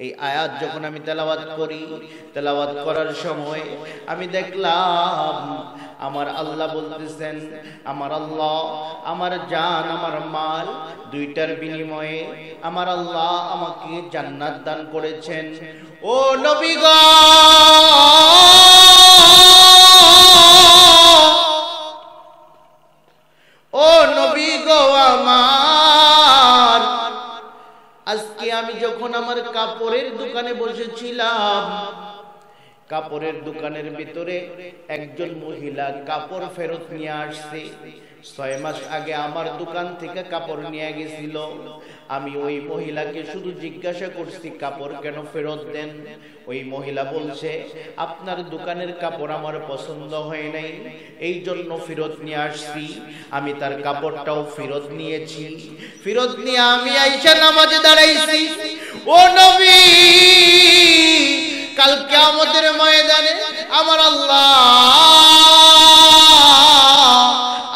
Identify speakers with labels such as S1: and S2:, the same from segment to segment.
S1: এই আয়াত যখন আমি তেলাওয়াত করি, তেলাওয়াত করার সময় আমি দেখলাম আমার আল্লাহ বলতেছেন, আমার আল্লাহ আমার জান আমার মাল দুইটার বিনিময়ে আমার আল্লাহ আমাকে জান্নাত দান করেছেন। ও নবী গো, ও নবী গো আমার, আজকে আমি যখন আমার কাপড়ের দোকানে বসেছিলাম, কাপড়ের দোকানের ভিতরে একজন মহিলা কাপড় ফেরত নিয়ে আসছে। 6 মাস আগে আমার দোকান থেকে কাপড় নিয়ে গেছিল। আমি ওই মহিলাকে শুধু জিজ্ঞাসা করছি কাপড় কেন ফেরত দেন। ওই মহিলা বলছে, আপনার দোকানের কাপড় আমার পছন্দ হয় নাই, এই জন্য ফেরত নিয়ে আসছি। আমি তার কাপড়টাও ফেরত নিয়েছি। ফেরত নিয়ে আমি আইসা নামাজে দাঁড়াইছি। ও নবী, কাল কিয়ামতের ময়দানে আমার আল্লাহ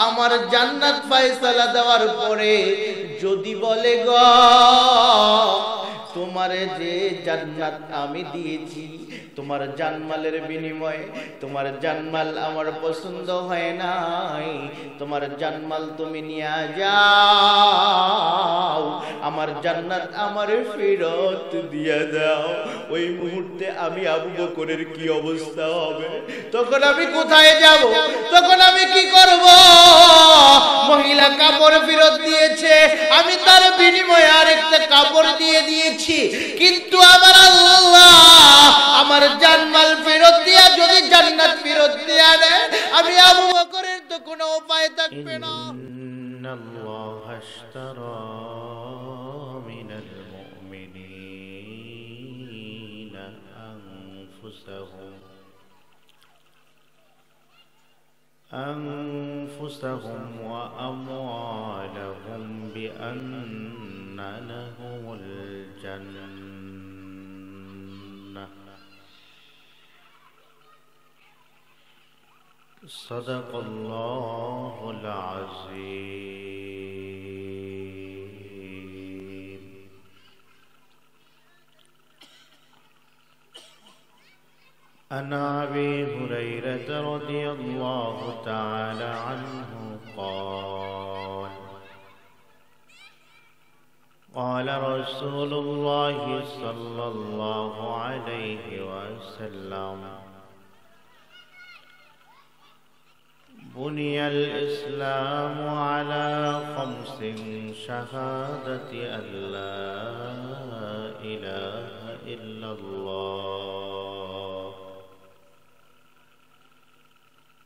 S1: আমার জান্নাত ফয়সালা দেওয়ার পরে যদি বলে গো, তোমারে যে জান্নাত আমি দিয়েছি তোমার জানমালের বিনিময়ে, তোমার জানমাল আমার পছন্দ হয় নাই, তোমার জানমাল তুমি নিয়ে যাও, আমার জান্নাত আমারে ফেরত দিয়ে দাও। ওই মুহূর্তে আমি আবু বকরের কি অবস্থা হবে? তখন আমি কোথায় যাব? তখন আমি কি করব? মহিলা কাপড় ফেরত দিয়েছে, আমি তার বিনিময়ে আরেকটা কাপড় দিয়ে দিয়েছি, কিন্তু আমার আল্লাহ আমার জানমাল ফেরত দিয়া যদি জান্নাত ফেরত দিয়া দেয়, আমি আবু বকরের তো কোনো উপায় থাকবে না।
S2: ইন্নাল্লাহ আশতারা মিনাল মুমিনিনা أنفسهم وأموالهم بأن لهم الجنة صدق الله العظيم. عن أبي هريرة رضي الله تعالى عنه قال قال رسول الله صلى الله عليه وسلم بني الإسلام على 5: شهادة أن لا إله إلا الله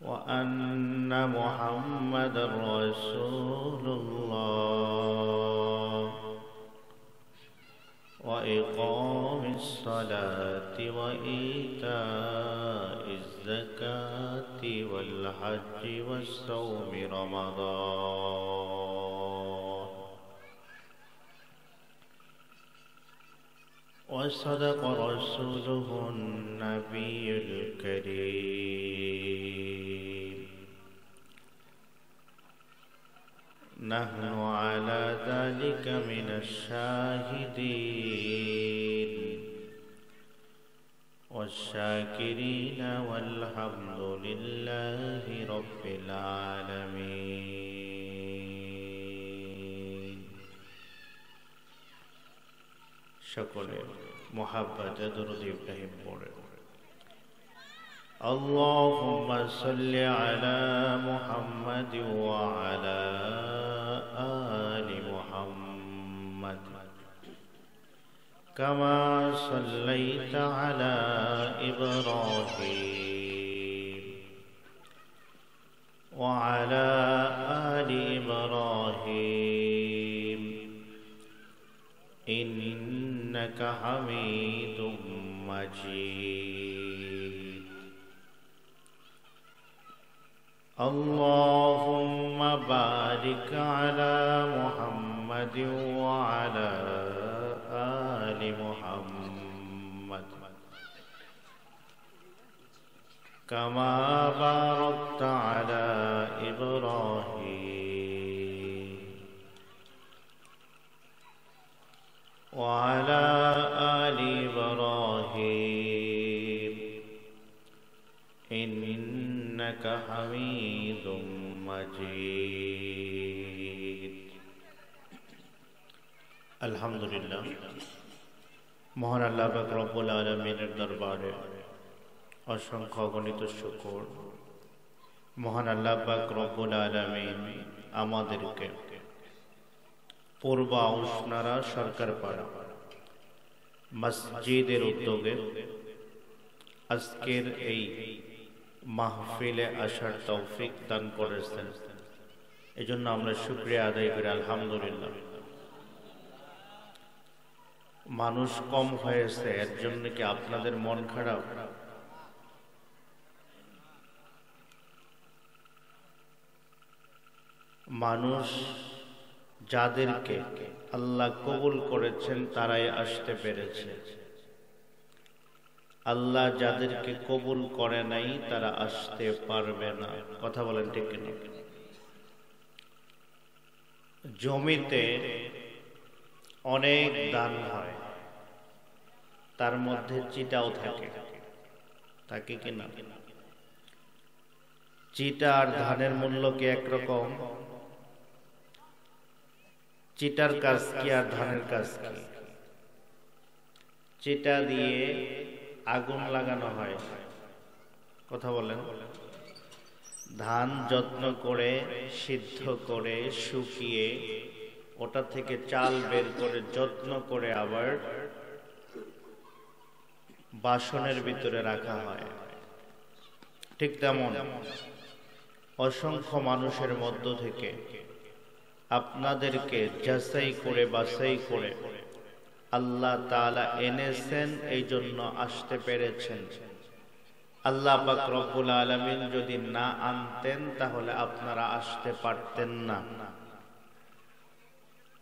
S2: وأن محمد رسول الله وإقام الصلاة وإيتاء الزكاة والحج والصوم رمضان. وصدق رسوله النبي الكريم. نحن على ذلك من الشاهدين والشاكرين والحمد لله رب العالمين. شكرا محبة درود إبراهيم بوري. اللهم صل على محمد وعلى آل محمد كما صليت على إبراهيم وعلى آل إبراهيم إنك حميد مجيد. اللهم بارك على محمد وعلى آل محمد كما باركت على إبراهيم وعلى آل إبراهيم إنك حميد مجيد الحمد لله মহান আল্লাহ পাক রব্বুল আলামিনের দরবারে অসংখ্য অগণিত শুকর। মহান আল্লাহ পাক রব্বুল আলামিন আমাদেরকে পূর্ব আউশনারা সরকারপাড়া মসজিদের উদ্যোগে আজকের এই মাহফিলে আসার তৌফিক দান করেছেন। এজন্য আমরা শুকরিয়া আদায় করি আলহামদুলিল্লাহ। মানুষ কম হয়েছে, এর জন্য কি আপনাদের মন খারাপ? মানুষ যাদেরকে আল্লাহ কবুল করেছেন তারাই আসতে পেরেছে। আল্লাহ যাদেরকে কবুল করে নাই তারা আসতে পারবে না। কথা বলেন ঠিক কিনা? জমিতে অনেক দান হয়, তার মধ্যে চিটাও থাকে, থাকে কিনা? চিটা আর ধানের মূল্য কি একরকম? চিটার কাজ কি আর ধানের কাজ কি? চিটা দিয়ে আগুন লাগানো হয়, কথা বলেন। ধান যত্ন করে সিদ্ধ করে শুকিয়ে ওটা থেকে চাল বের করে যত্ন করে আবার বাসনের ভিতরে রাখা হয়। ঠিক তেমন অসংখ্য মানুষের মধ্য থেকে আপনাদেরকে যাচাই করে বাছাই করে আল্লাহ তাআলা এনেছেন, এই জন্য আসতে পেরেছেন। আল্লাহ পাক রব্বুল আলামিন যদি না আনতেন তাহলে আপনারা আসতে পারতেন না।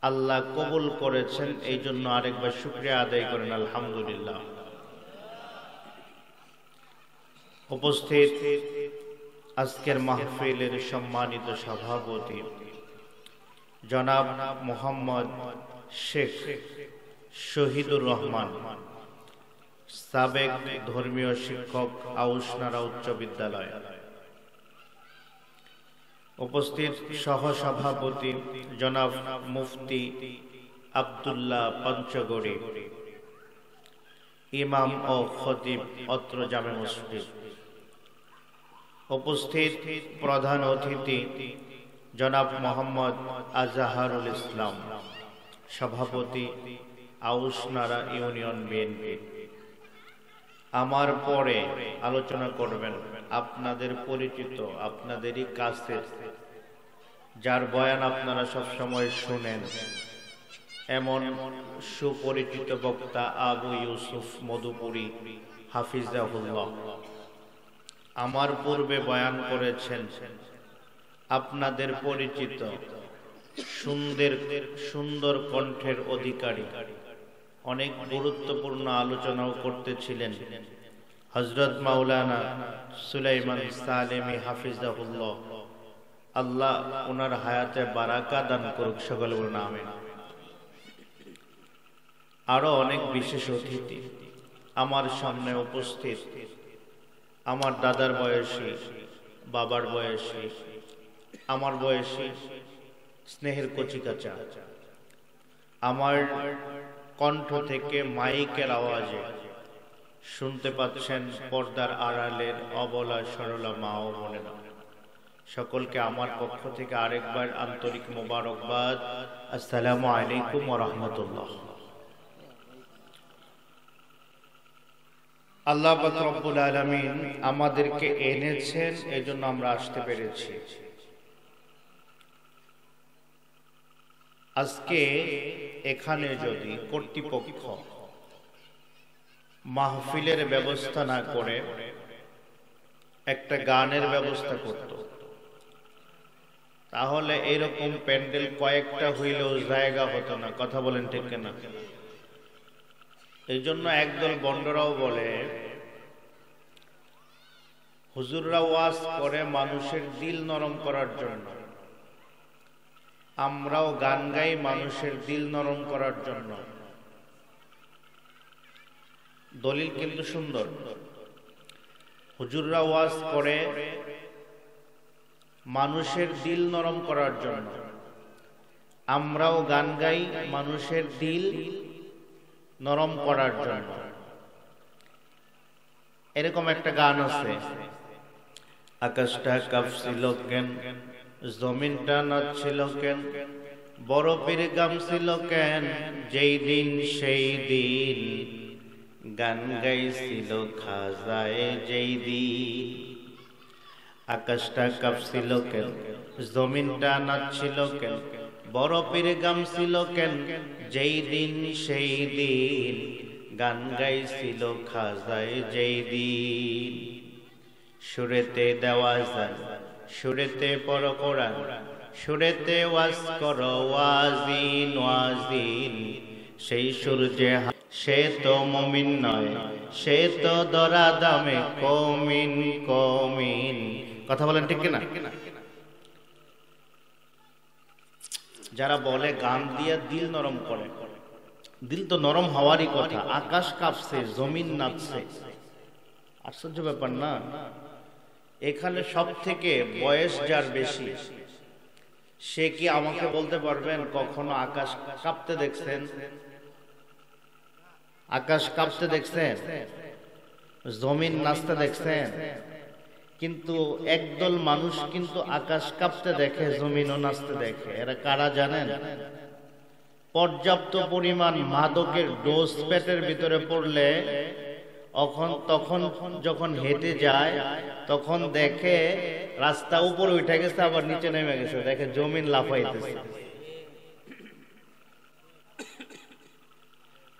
S2: আল্লাহ কবুল করেছেন, এই জন্য আরেকবার শুকরিয়া আদায় করেন আলহামদুলিল্লাহ। উপস্থিত আজকের মাহফিলের সম্মানিত সভাপতি জনাব মোহাম্মদ শেখ শহীদুর রহমান, সাবেক ধর্মীয় শিক্ষক, আউশনারা উচ্চ বিদ্যালয়। উপস্থিত সহসভাপতি জনাব মুফতি আব্দুল্লাহ পঞ্চগড়ি, ইমাম ও খতিব অত্র জামে মসজিদ। উপস্থিত প্রধান অতিথি জনাব মোহাম্মদ আজহারুল ইসলাম, সভাপতি আউশনারা ইউনিয়ন বিএনপি। আমার পরে আলোচনা করবেন আপনাদের পরিচিত, আপনাদেরই কাছের, যার বয়ান আপনারা সব সময় শুনেন, এমন সুপরিচিত বক্তা আবু ইউসুফ মধুপুরী হাফিজাহুল্লাহ। আমার পূর্বে বয়ান করেছেন আপনাদের পরিচিত সুন্দর কণ্ঠের অধিকারী, অনেক গুরুত্বপূর্ণ আলোচনাও করতেছিলেন হযরত মাওলানা সুলাইমান সালেমী হাফিজাহুল্লাহ। আল্লাহ ওনার হায়াতে বারাকা দান করুক, সকলে বলুন আমিন। আরো অনেক বিশেষ অতিথি আমার সামনে উপস্থিত, আমার দাদার বয়সী, বাবার বয়সী, আমার বয়সী, স্নেহের কচিকাচা। আমার কণ্ঠ থেকে মাইকের আওয়াজে শুনতে পাচ্ছেন পর্দার আড়ালের অবলা সরলা মা ও বোনেরা, সকলকে আমার পক্ষ থেকে আরেকবার আন্তরিক মোবারকবাদ। আসসালামু আলাইকুম ওয়া রাহমাতুল্লাহ। আল্লাহ পাক রব্বুল আলামিন আমাদেরকে এনেছেন, এজন্য আমরা আসতে পেরেছি। আজকে এখানে যদি কর্তৃপক্ষ মাহফিলের ব্যবস্থা না করে একটা গানের ব্যবস্থা করত, তাহলে এরকম প্যান্ডেল কয়েকটা হইলেও জায়গা হতো না। কথা বলেন ঠিক না? এই জন্য একদল বন্ডরাও বলে, হুজুররা ওয়াজ করে মানুষের দিল নরম করার জন্য, আমরাও গান গাই মানুষের দিল নরম করার জন্য। দলিল কিন্তু সুন্দর। হুজুররা ওয়াজ করে মানুষের দিল নরম করার জন্য, আমরাও গান গাই মানুষের দিল নরম করার জন্য। এরকম একটা গান আছে, আকাশটা কাঁপছিল কেন, জমিনটা নাচছিল কেন, বরফের গামছিল কেন, যেই দিন সেই দিন গান গাইছিল খাজায় যেই দিন। আকাশটা কাঁপছিল কেন, জমিনটা নাচছিল কেন, বরফের গামছিল কেন, যেই দিন সেই দিন গান গাইছিল খাজায় যেই দিন। সুরেতে দেওয়া যায়, সুরেতে পড়ো কোরআন, সুরেতে ওয়াজ করো ওয়াজিন ওয়াজিন। সেই সূর্যে সে তো মুমিন নয়, সে তো দরা দামে কমিন কমিন। কথা বলেন ঠিক কিনা? যারা বলে গান দিয়ে দিল নরম করে, দিল তো নরম হওয়ারই কথা। আকাশ কাঁপছে, জমিন নাচছে, আশ্চর্য ব্যাপার না? এখানে সব থেকে বয়স যার বেশি, সে কি আমাকে বলতে পারবেন কখনো আকাশ কাঁপতে দেখছেন? আকাশ কাঁপতে দেখছেন? জমিন নাচতে দেখছেন? কিন্তু একদল মানুষ কিন্তু আকাশ কাঁপতে দেখে, জমিনও নাচতে দেখে। এরা কারা জানেন? পর্যাপ্ত পরিমাণ মাদকের ডোজ পেটের ভিতরে পড়লে তখন যখন হেঁটে যায় তখন দেখে রাস্তা উপরে উঠে গেছে, আবার নিচে নেমে গেছে, দেখে জমিন লাফাইতেছে।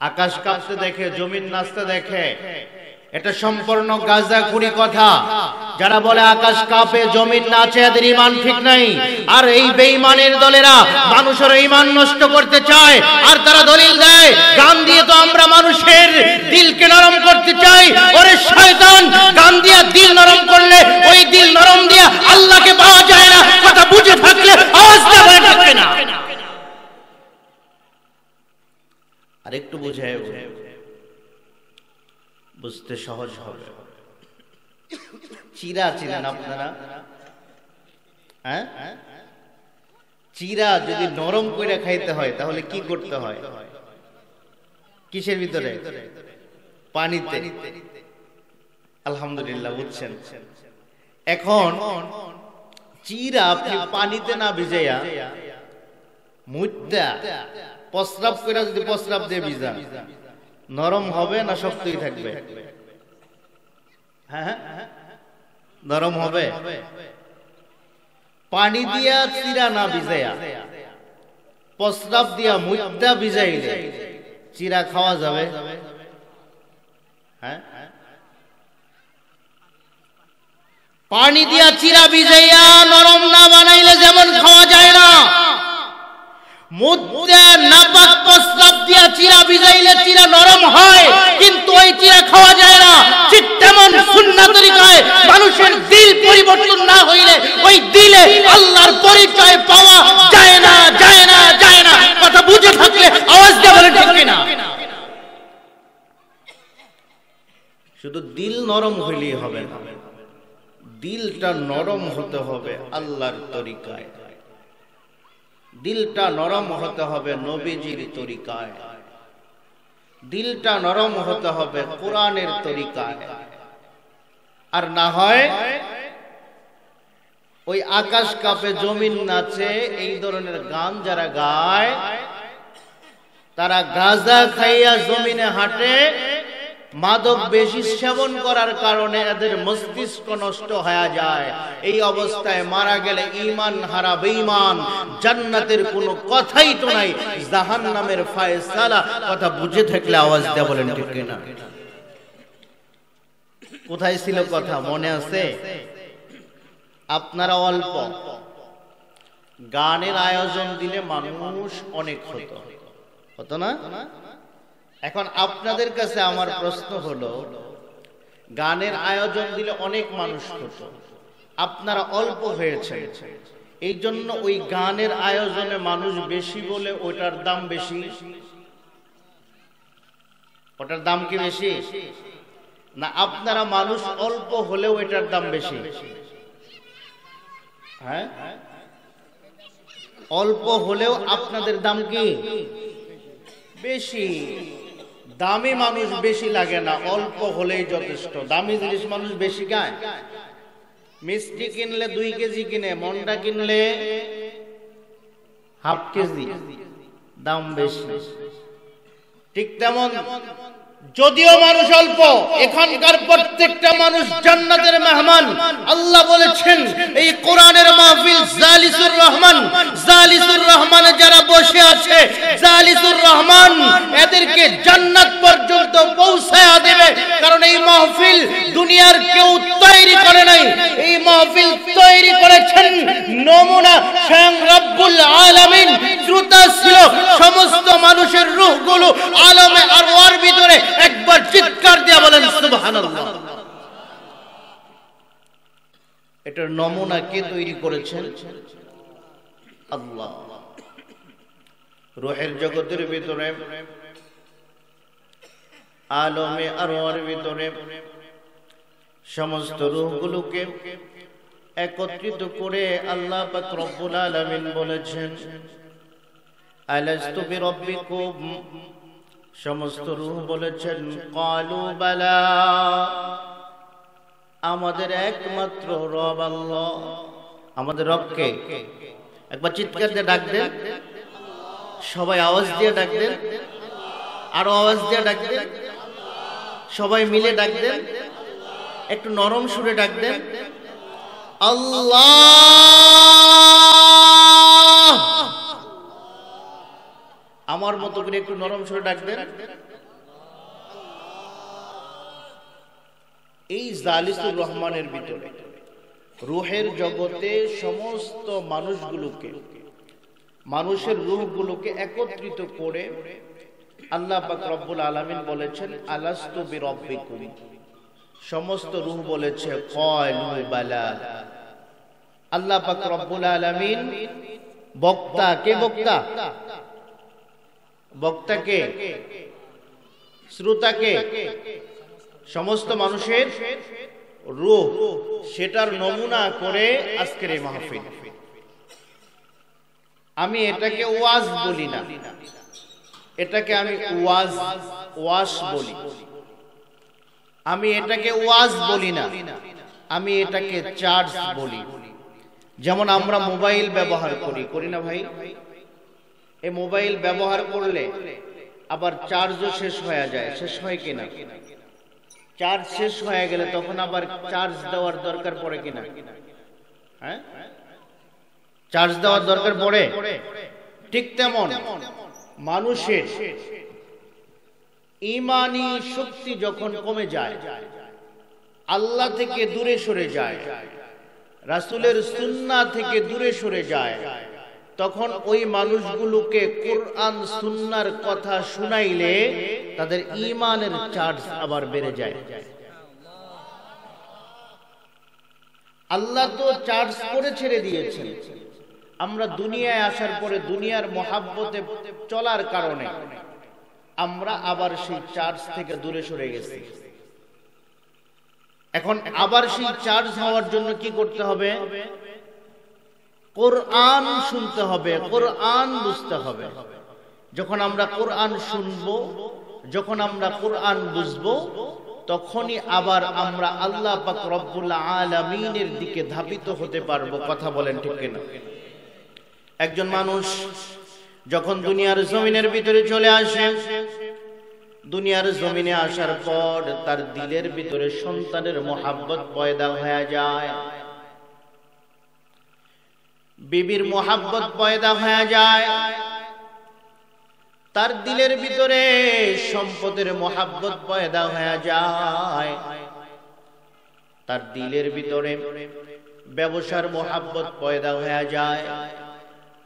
S2: আকাশ কাঁপতে দেখে, জমিন নাচতে দেখে। এটা সম্পূর্ণ গাঁজাখুরি কথা। যারা বলে আকাশ কাঁপে জমিন নাচে, এদের ঈমান ঠিক নাই। আর এই বেঈমানের দলেরা মানুষের ঈমান নষ্ট করতে চায়, আর তারা দলিল দেয় গান দিয়ে তো আমরা মানুষের দিলকে নরম করতে চাই। ওরে শয়তান, গান দিয়ে দিল নরম করলে ওই দিল নরম দিয়ে আল্লাহকে পাওয়া যায় না। কথা বুঝে থাকলে আওয়াজ দেওয়া যাবে না। আর একটু বুঝে বুঝতে সহজ হবে। চিরা চিনেন আপনারা? হ্যাঁ, চিরা যদি নরম করে খাইতে হয় তাহলে কি করতে হয়? কিসের ভিতরে? পানিতে। আলহামদুলিল্লাহ, বুঝছেন। এখন চিরা আপনি পানিতে না ভিজাইয়া মুদ্দা প্রস্রাব করে যদি প্রস্রাব দিয়ে ভিজান, নরম হবে না শক্তই থাকবে? হ্যাঁ, নরম হবে। পানি দিয়া চিরা না ভিজাইয়া প্রস্রাব দিয়া মুদ্দা ভিজাইলে চিরা খাওয়া যাবে? হ্যাঁ, পানি দিয়া চিরা ভিজাইয়া নরম না বানাইলে যেমন খাওয়া যায় না, মুদ্দা নাপাক প্রস্রাব দিয়া চিরা ভিজাইলে চিরা নরম হয়, কিন্তু ওই চিরা খাওয়া যায় না। ঠিক তেমন সুন্নাহ তরিকায় মানুষের দিল পরিবর্তন না হইলে ওই দিলে আল্লাহর পরিচয় পাওয়া যায় না, যায় না, যায় না। কথা বুঝে থাকলে আওয়াজ দিয়ে বলেন ঠিক কিনা? শুধু দিল নরম হইলেই হবে না, দিলটা নরম হতে হবে আল্লাহর তরিকায়। দিলটা নরম হতে হবে নবীজির তরিকায়। দিলটা নরম হতে হবে কোরআনের তরিকায়। আর না হয় ওই আকাশ কাঁপে জমিন নাচে এই ধরনের গান যারা গায়, তারা গাঁজা খাইয়া জমিনে হাঁটে। মাদক বেশি সেবন করার কারণে এদের মস্তিষ্ক নষ্ট হয়ে যায়। এই অবস্থায় মারা গেলে ঈমান হারা বেঈমান, জান্নাতের কোনো কথাই তো নাই, জাহান্নামের ফয়সালা। কথা বুঝে থাকলে আওয়াজ দিয়ে বলেন ঠিক কিনা? কোথায় ছিল কথা মনে আছে? আপনারা অল্প গানের আয়োজন দিলে মানুষ অনেক হতো না? এখন আপনাদের কাছে আমার প্রশ্ন হলো, গানের আয়োজন দিলে অনেক মানুষ হতো, আপনারা অল্প হয়েছে, এই জন্য ওই গানের আয়োজনে মানুষ বেশি বলে ওটার দাম বেশি।
S1: ওটার দাম কি বেশি? না আপনারা মানুষ অল্প হলেও এটার দাম বেশি? হ্যাঁ, অল্প হলেও আপনাদের দাম কি বেশি? দামি মানুষ বেশি লাগে না, অল্প হলেই যথেষ্ট। দামি জিনিস মানুষ বেশি খায়। মিষ্টি কিনলে 2 কেজি কিনে, মন্ডা কিনলে হাফ কেজি, দাম বেশি। ঠিক তেমন যদিও মানুষ অল্প, এখানকার প্রত্যেকটা মানুষ জান্নাতের মেহমান। আল্লাহ বলেছেন এই কোরআনের মাহফিল জালিসুর রহমান, জালিসুর রহমানে যারা বসে আছে, জালিসুর রহমান এদেরকে জান্নাত পর্যন্ত পৌঁছায়া দেবে। কারণ এই মাহফিল দুনিয়ার কেউ তৈরি করে নাই, এই মাহফিল তৈরি করেছেন নমুনা স্বয়ং রব্বুল আলামিন। শ্রোতা ছিল সমস্ত মানুষের রূহগুলো আলমে আরওয়ার ভিতরে। একবার চিৎকার দিয়ে বলেন সুবহানাল্লাহ। এটার নমুনা কে তৈরি করেছেন? আল্লাহ। রূহের জগতের ভিতরে, আলমে আরওয়ার ভিতরে সমস্ত রূহগুলোকে একত্রিত করে আল্লাহ পাক রব্বুল আলামিন বলেছেন আলাস্তু বিরাব্বিকুম। সমস্ত রূহ বলেছেন ক্বালু বালা, আমাদের একমাত্র রব আল্লাহ। আমাদের রবকে একবার চিৎকার দিয়ে ডাক দেন, সবাই আওয়াজ দিয়ে ডাক দেন, আরো আওয়াজ দিয়ে ডাক দেন, সবাই মিলে ডাক দেন, একটু নরম সুরে ডাক দেন আল্লাহ। আমার মতো করে একটু নরম সুরে ডাক দেন। এই জালিসুর রহমানের ভিতরে রূহের জগতে সমস্ত মানুষগুলোকে, মানুষের রূহগুলোকে একত্রিত করে আল্লাহ পাক রব্বুল আলামিন বলেছেন আলাস্তু বিরাব্বিকুম। সমস্ত রূহ বলেছে ক্বালু বালা। আল্লাহ পাক রব্বুল আলামিন বক্তা, কে বক্তা? বক্তাকে, শ্রোতাকে, সমস্ত মানুষের রূহ, সেটার নমুনা করে আজকের এই মাহফিল। আমি এটাকে ওয়াজ বলি না, এটাকে আমি ওয়াজ বলি। আমি এটাকে ওয়াজ বলি না, আমি এটাকে চার্জ বলি। যেমন আমরা মোবাইল ব্যবহার করি না ভাই? এই মোবাইল ব্যবহার করলে আবার চার্জও শেষ হয়ে যায়, শেষ হয় কিনা? চার্জ শেষ হয়ে গেলে তখন আবার চার্জ দেওয়ার দরকার পড়ে কিনা? হ্যাঁ, চার্জ দেওয়ার দরকার পড়ে। ঠিক তেমন মানুষের ঈমানি শক্তি যখন কমে যায়, আল্লাহ থেকে দূরে সরে যায়, রাসূলের সুন্নাহ থেকে দূরে সরে যায়, তখন ওই মানুষগুলোকে কোরআন সুন্নাহর কথা শুনাইলে তাদের ঈমানের চার্জ আবার বেড়ে যায়। আল্লাহ তো চার্জ করে ছেড়ে দিয়েছেন। আমরা দুনিয়ায় আসার পরে দুনিয়ার মহাব্বতে চলার কারণে আমরা আবার সেই চার্জ থেকে দূরে সরে গেছি। এখন আবার সেই চার্জ হওয়ার জন্য কি করতে হবে? কোরআন শুনতে হবে, কোরআন বুঝতে হবে। যখন আমরা কোরআন শুনবো, যখন আমরা কোরআন বুঝবো, তখনই আবার আমরা আল্লাহ পাক রব্বুল আলামিনের দিকে ধাবিত হতে পারবো। কথা বলেন ঠিক কিনা? একজন মানুষ যখন দুনিয়ার জমিনের ভিতরে চলে আসে, দুনিয়ার জমিনে আসার পর তার দিলের ভিতরে সন্তানের মোহাব্বত পয়দা হয়ে যায়, বিবির মোহাব্বত পয়দা হয়ে যায়, তার দিলের ভিতরে সম্পদের মোহাব্বত পয়দা হয়ে যায়, তার দিলের ভিতরে ব্যবসার মোহাব্বত পয়দা হয়ে যায়,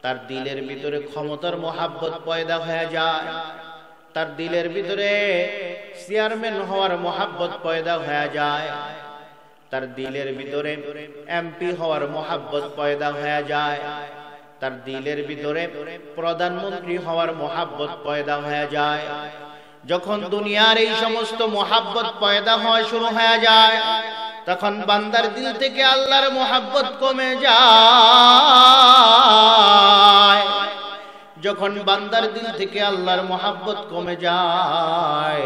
S1: তার দিলের ভিতরে ক্ষমতার মোহাব্বত পয়দা হয়ে যায়, তার দিলের ভিতরে চেয়ারম্যান হওয়ার মোহাব্বত পয়দা হয়ে যায়, তার দিলের ভিতরে এমপি হওয়ার মোহাব্বত পয়দা হয়ে যায়, তার দিলের ভিতরে প্রধানমন্ত্রী হওয়ার মোহাব্বত পয়দা হয়ে যায়। যখন দুনিয়ার এই সমস্ত মোহাব্বত পয়দা হয়, শুরু হয়ে যায়, তখন বান্দার দিল থেকে আল্লাহর মোহাব্বত কমে যায়। যখন বান্দার দিল থেকে আল্লাহর মোহাব্বত কমে যায়,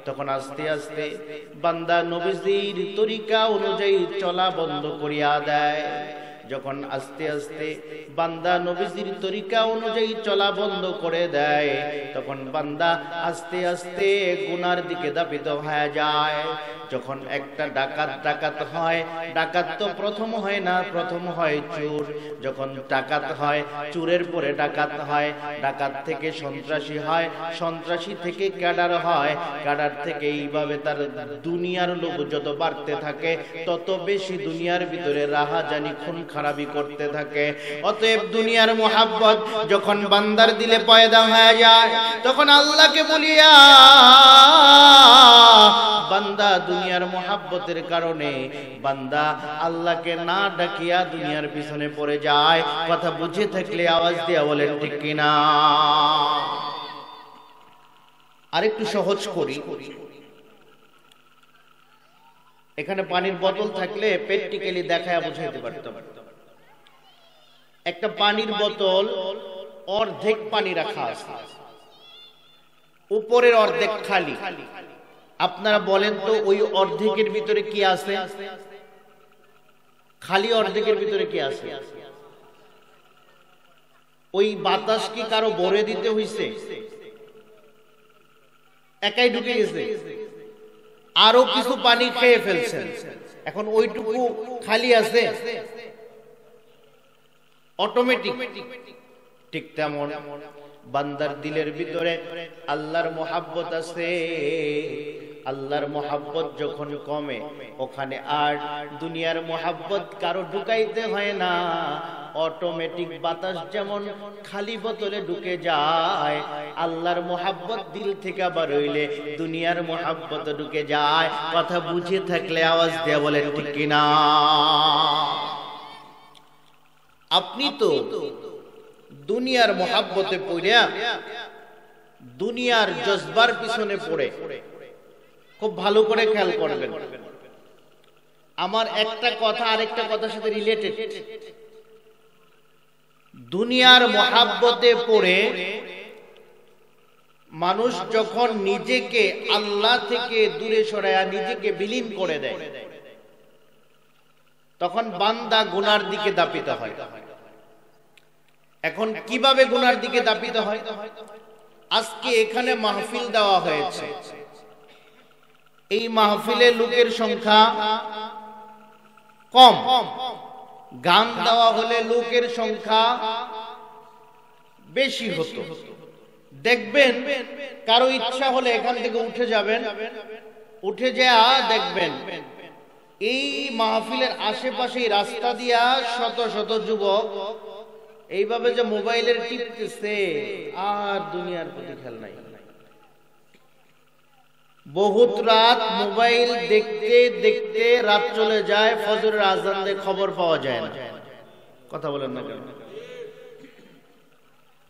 S1: তখন আস্তে আস্তে বান্দা নবীজির তরিকা অনুযায়ী চলা বন্ধ করিয়া দেয়। যখন আস্তে আস্তে বান্দা নবীজির তরিকা অনুযায়ী চলা বন্ধ করে দেয়, তখন বান্দা আস্তে আস্তে গুনার দিকে ধাবিত হয়ে যায়। যখন একটা ডাকাত হয়, ডাকাত তো প্রথম হয় না, প্রথম হয় চোর। যখন ডাকাত হয়, চোরের পরে ডাকাত হয়, ডাকাত থেকে সন্ত্রাসী হয়, সন্ত্রাসী থেকে ক্যাডার হয়, ক্যাডার থেকে এইভাবে তার দুনিয়ার লোভ যত বাড়তে থাকে, তত বেশি দুনিয়ার ভিতরে রাহাজানি খুন খারাপি করতে থাকে। অতএব দুনিয়ার মোহাব্বত যখন বান্দার দিলে পয়দা হয়ে যায়, তখন আল্লাহকে বলিয়া বান্দা দুনিয়ার মোহাব্বতের কারণে বান্দা আল্লাহকে না ডাকিয়া দুনিয়ার পিছনে পড়ে যায়। কথা বুঝে থাকলে আওয়াজ দিয়া বলেন ঠিক কিনা। আরেকটু সহজ করি, এখানে পানির বোতল থাকলে প্র্যাকটিক্যালি দেখায়া বুঝাইতে পারতাম। একটা পানির বোতল অর্ধেক পানি রাখা আছে, উপরের অর্ধেক খালি। আপনারা বলেন তো ওই অর্ধেকের ভিতরে কি আছে? খালি অর্ধেকের ভিতরে কি আছে? ওই বাতাস কি কারো ভরে দিতে হইছে? একাই ঢুকে গেছে, আরো কিছু পানি খেয়ে ফেলছেন, এখন ওইটুকু খালি আছে অটোমেটিক। ঠিক তেমন বান্দার দিলের ভিতরে আল্লাহর মোহাব্বত আছে। আল্লাহর মোহাব্বত যখন কমে, ওখানে আর দুনিয়ার মোহাব্বত কারো ঢুকাইতে হয় না। অটোমেটিক বাতাস যেমন খালি বোতলে ঢুকে যায়, আল্লাহর মোহাব্বত দিল থেকে আবার হইলে দুনিয়ার মোহাব্বত ঢুকে যায়। কথা বুঝে থাকলে আওয়াজ দিয়ে বলেন ঠিক কিনা। আপনি তো দুনিয়ার মোহাব্বতে পড়িয়া দুনিয়ার জজবার পিছনে পড়ে, খুব ভালো করে খেয়াল করবেন, আমার একটা কথা আরেকটা কথার সাথে রিলেটেড। দুনিয়ার মোহাব্বতে পড়ে মানুষ যখন নিজেকে আল্লাহ থেকে দূরে সরায়া নিজেকে বিলীন করে দেয়, তখন বান্দা গুনার দিকে দাপিত হয়। এখন কিভাবে গুনার দিকে দাপিত হয়? আজকে এখানে মাহফিল দেওয়া হয়েছে, এই মাহফিলে লোকের সংখ্যা কম, গান দেওয়া হলে লোকের সংখ্যা বেশি হতো। দেখবেন কারো ইচ্ছা হলে এখান থেকে উঠে যাবেন, উঠে যাওয়া দেখবেন এই মাহফিলের আশেপাশে রাস্তা দিয়া শত শত যুবক এইভাবে যে মোবাইলের টিপতেছে, আর দুনিয়ার প্রতি খেয়াল নাই। বহুত রাত মোবাইল দেখতে দেখতে রাত চলে যায়, ফজরের আজান দিয়ে খবর পাওয়া যায় না। কথা বলেন না কেন?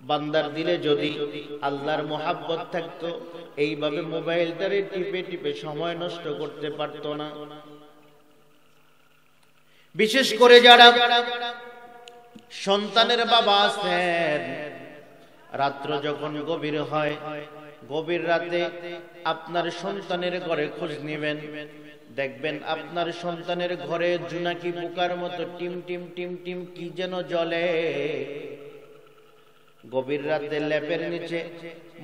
S1: বান্দার দিলে যদি আল্লাহর মোহাব্বত থাকতো, এইভাবে মোবাইলটারে টিপে টিপে সময় নষ্ট করতে পারতো না। বিশেষ করে যারা সন্তানের বাবা আছেন, রাত্র যখন গভীর হয়, গভীর রাতে আপনার সন্তানের ঘরে খোঁজ নেবেন, দেখবেন আপনার সন্তানের ঘরে জোনাকি পোকার মতো টিম টিম টিম টিম কি যেন জ্বলে। গভীর রাতে ল্যাপের নিচে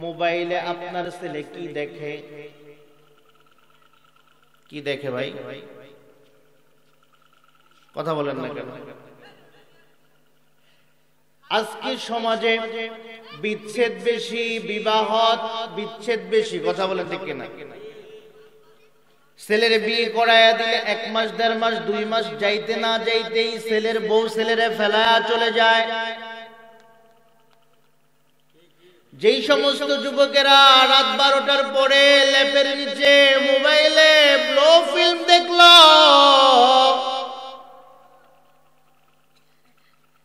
S1: মোবাইলে আপনার ছেলে কি দেখে? কি দেখে ভাই? কথা বলেন না কেন? আজকে সমাজে বিচ্ছেদ বেশি, বিবাহ বিচ্ছেদ বেশি। কথা বলেন ঠিক কিনা? ছেলের বিয়ে করাইয়া দিলে 1 মাস 1.5 মাস 2 মাস যাইতে না যাইতেই ছেলের বউ ছেলেরে ফেলায়া চলে যায়। যেই সমস্ত যুবকেরা রাত 12টার পরে ল্যাপের নিচে মোবাইলে ব্লো ফিল্ম দেখলো,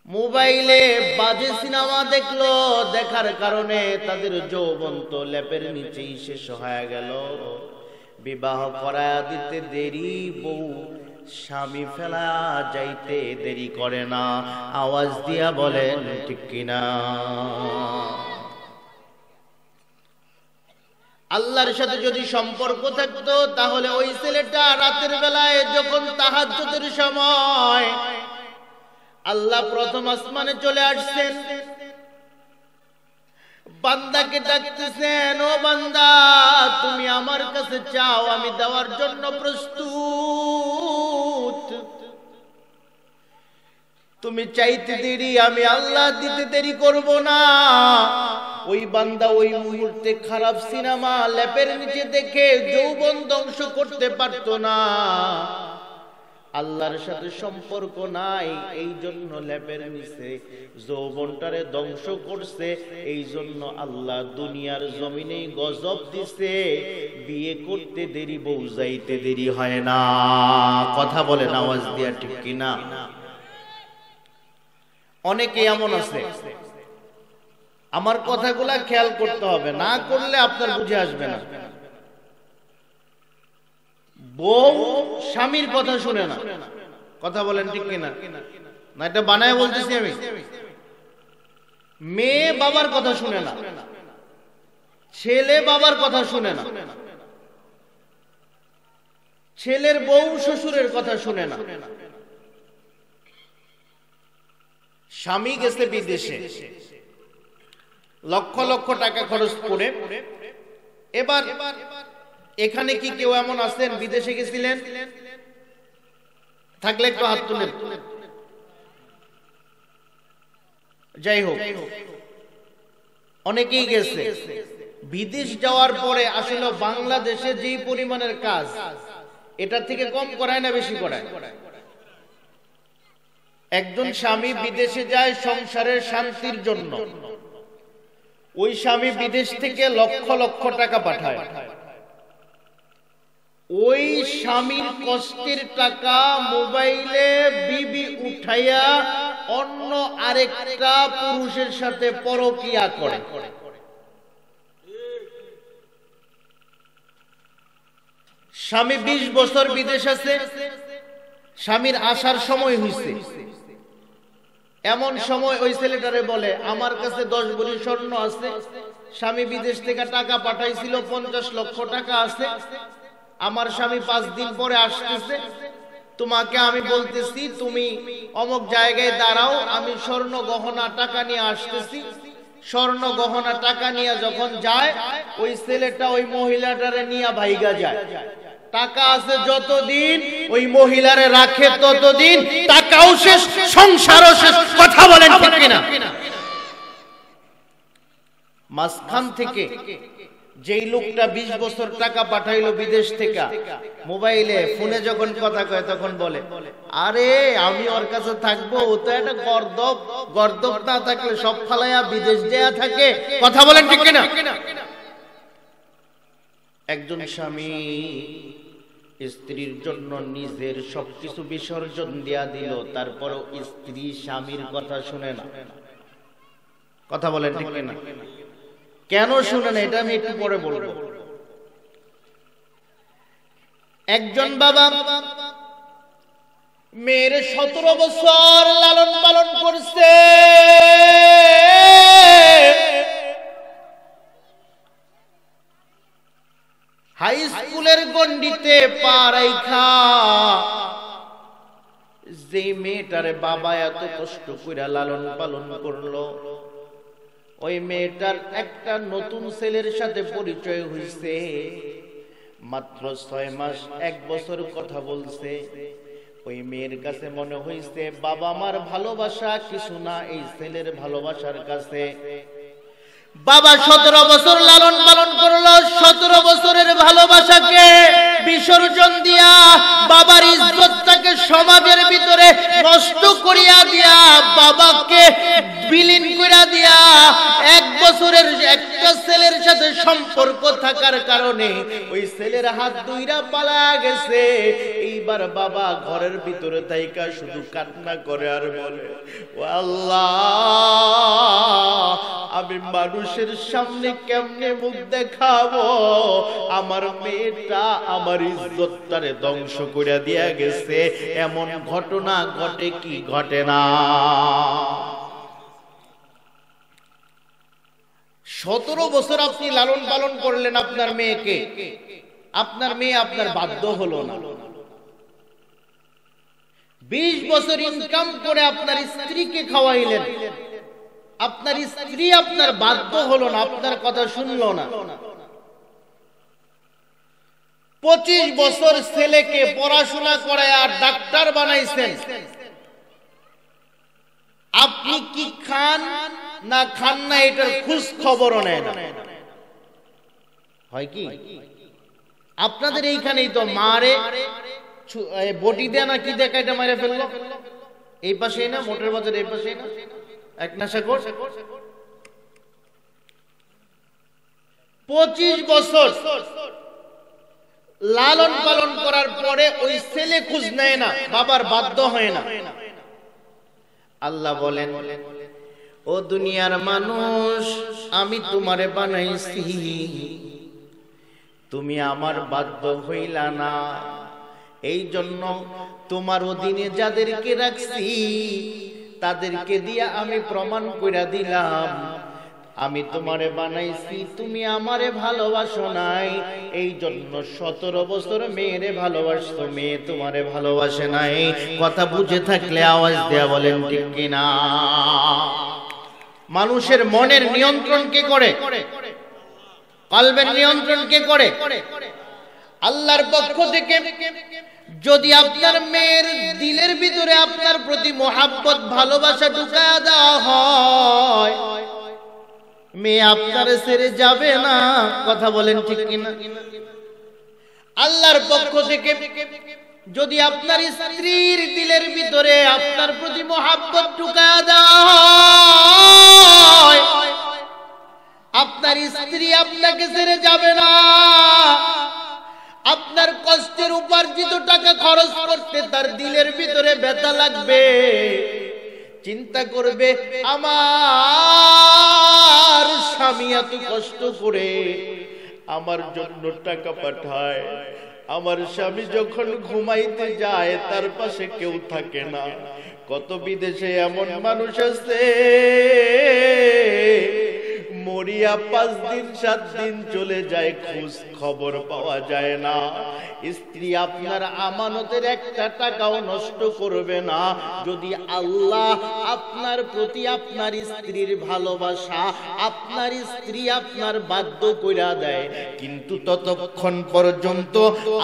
S1: মোবাইলে বাজে সিনেমা দেখলো, দেখার কারণে তাদের যৌবন তো লেপের নিচেই শেষ হয়ে গেল। বিবাহ করায়া দিতে দেরি, বউ স্বামী ফেলা যাইতে দেরি করে না। আওয়াজ দিয়া বলেন ঠিক কিনা? আল্লাহর সাথে যদি সম্পর্ক থাকতো তাহলে ওই ছেলেটা রাতের বেলায় যখন তাহাজ্জুদের সময় আল্লাহ প্রথম আসমানে চলে আসছেন, বান্দাকে ডাকতেছেন, ও বান্দা তুমি আমার কাছে চাও, আমি দেওয়ার জন্য প্রস্তুত। তুমি চাইতে দেরি, আমি আল্লাহ দিতে দেরি করব না। ওই বান্দা ওই মুহূর্তে খারাপ সিনেমা লেপের নিচে দেখে যৌবন ধ্বংস করতে পারত না। আল্লাহর সাথে সম্পর্ক নাই, এই জন্য লেপের নিচে যৌবনটারে ধ্বংস করছে। এই জন্য আল্লাহ দুনিয়ার জমিনে গজব দিছে, বিয়ে করতে দেরি, বউ যাইতে দেরি হয় না। কথা বলেন আওয়াজ দিয়া ঠিক কিনা? অনেকে এমন আছে, আমার কথাগুলা খেয়াল করতে হবে, না করলে আপনার বুঝে আসবে না। বউ স্বামীর কথা শুনে না। কথা বলেন ঠিক কিনা? না এটা বানায় বলতেছি আমি। মেয়ে বাবার কথা শুনে না, ছেলে বাবার কথা শুনে না, ছেলের বউ শ্বশুরের কথা শুনে না। স্বামী গেছে বিদেশে, লক্ষ লক্ষ টাকা খরচ করে, এবার এখানে কি কেউ এমন আছেন বিদেশে গেছিলেন? থাকলে একটু হাত তুলেন। যাই হোক, অনেকেই গেছে। বিদেশ যাওয়ার পরে আসলে বাংলাদেশে যেই পরিমাণের কাজ, এটা থেকে কম করায় না বেশি করায়? একজন স্বামী বিদেশে যায় সংসারের শান্তির জন্য, ওই স্বামী বিদেশ থেকে লক্ষ লক্ষ টাকা পাঠায়। ওই স্বামীর কষ্টের টাকা মোবাইলে বিবি উঠাইয়া অন্য আরেকটা পুরুষের সাথে পরকিয়া করে। স্বামী 20 বছর বিদেশ আছে, স্বামীর আসার সময় হইছে। এমন সময় ওই ছেলেটারে বলে, আমার কাছে 10 ভরি স্বর্ণ আছে, স্বামী বিদেশ থেকে টাকা পাঠাইছিল, 50 লক্ষ টাকা আছে, আমার স্বামী 5 দিন পরে আসতেছে, তোমাকে আমি বলতেছি তুমি অমুক জায়গায় দাঁড়াও, আমি স্বর্ণ গহনা টাকা নিয়ে আসতেছি। স্বর্ণ গহনা টাকা নিয়ে যখন যায়, ওই ছেলেটা ওই মহিলাটারে নিয়ে ভাইগা যায়। টাকা আছে যতদিন, ওই মহিলারে রাখে ততদিন, টাকাও শেষ, সংসারও শেষ। কথা বলেন ঠিক কিনা? মাঝখান থেকে যেই লোকটা 20 বছর টাকা পাঠাইলো বিদেশ থেকে, মোবাইলে ফোনে যখন কথা কয় তখন বলে, আরে আমি ওর কাছে থাকবো, ও তো একটা গর্দব, গর্দব না থাকলে সব ফালাইয়া বিদেশ দেয়া থাকে। কথা বলেন ঠিক কিনা? একজন স্বামী স্ত্রীর জন্য নিজের সবকিছু বিসর্জন দিয়া দিল, তারপরও স্ত্রী স্বামীর কথা শুনে না। কথা বলেন ঠিক কিনা? কেন শুনে না এটা আমি একটু পরে বলবো। একজন বাবা মেয়ের 17 বছর লালন পালন করছে, হাই স্কুলের গণ্ডিতে পা রাইখা যে মেয়েটারে বাবা এত কষ্ট করে লালন পালন করলো, ওই মেয়েটার একটা নতুন ছেলের সাথে পরিচয় হইছে। মাত্র 6 মাস 1 বছর কথা বলছে। ওই মেয়ের কাছে মনে হইছে বাবা মার ভালোবাসা কিছু না এই ছেলের ভালোবাসার কাছে। বাবা 17 বছর লালন পালন করলো, 17 বছরের ভালোবাসাকে বিসর্জন দিয়া বাবার ইজ্জতটাকে সমাজের ভিতরে নষ্ট করিয়া দিয়া, বাবাকে বিলীন করিয়া দিয়া 1 বছরের একটা ছেলের সাথে সম্পর্ক থাকার কারণে ওই ছেলের হাত দুইরা পালা গেছে। এই এইবার বাবা ঘরের ভিতরে তাইকা শুধু কান্না করে আর বলে, ও আল্লাহ, আমি মানুষের সামনে কেমনে মুখ দেখাবো? আমার মেয়েটা আমার ইজ্জতটারে ধ্বংস করে দিয়া গেছে। এমন ঘটনা ঘটে কি ঘটে না? 17 বছর আপনি লালন পালন করলেন আপনার মেয়েকে, আপনার মেয়ে আপনার বাধ্য হলো না। 20 বছর ইনকাম করে আপনার স্ত্রীকে খাওয়াইলেন, আপনার স্ত্রী আপনার বাধ্য হলো না, আপনার কথা শুনলো না। 25 বছর ছেলেকে পড়াশোনা করায় আর ডাক্তার বানাইছেন। আপনি কি খান না খান না এটার খোঁজ খবরও নেয় না। হয় কি? আপনাদের এইখানেই তো মারে বটি দেয় না, কি দেখা এটা মারে ফেললো। এই পাশেই না, মোটর বাজার এই পাশেই না, এক নেশা কর। 25 বছর লালন পালন করার পরে ওই ছেলে খোঁজ নেয় না, বাবার বাধ্য হয় না। আল্লাহ বলেন, ও দুনিয়ার মানুষ, আমি তোমারে বানাইছি, তুমি আমার বাধ্য হইলা না। এই জন্য তোমার অধীনে যাদেরকে রাখছি তাদেরকে দিয়া আমি প্রমাণ কইরা দিলাম আমি তোমারে বানাইছি, তুমি আমারে ভালোবাসো নাই। এই জন্য 17 বছর মেয়েরে ভালোবাসতো, মেয়ে তোমারে ভালোবাসে নাই। কথা বুঝে থাকলে আওয়াজ দেয়া বলেন ঠিক কিনা? মানুষের মনের নিয়ন্ত্রণ কে করে? কলবের নিয়ন্ত্রণ কে করে? আল্লাহর পক্ষ থেকে। যদি আপনার মেয়ের দিলের ভিতরে আপনার প্রতি মোহাব্বত ভালোবাসা ঢুকায়া দেওয়া হয়, মেয়ে আপনার ছেড়ে যাবে না। কথা বলেন ঠিক কিনা? আল্লাহর পক্ষ থেকে যদি আপনার স্ত্রীর দিলের ভিতরে আপনার প্রতি মোহাব্বত ঢুকায়া দেওয়া হয়, আপনার স্ত্রী আপনাকে ছেড়ে যাবে না। আপনার কষ্টের উপার্জিত টাকা খরচ করতে তার দিলের ভিতরে ব্যথা লাগবে, চিন্তা করবে আমার স্বামী এত কষ্ট করে আমার জন্য টাকা পাঠায়, আমার স্বামী যখন ঘুমাইতে যায় তার পাশে কেউ থাকে না। কত বিদেশে এমন মানুষ আছে মরিয়া 5 দিন 7 দিন চলে যায়, খোঁজ খবর পাওয়া যায় না। স্ত্রী আপনার আমানতের একটা টাকাও নষ্ট করবে না যদি আল্লাহ আপনার প্রতি আপনার স্ত্রীর ভালোবাসা আপনার স্ত্রী আপনার বাধ্য কইরা দেয়। কিন্তু ততক্ষণ পর্যন্ত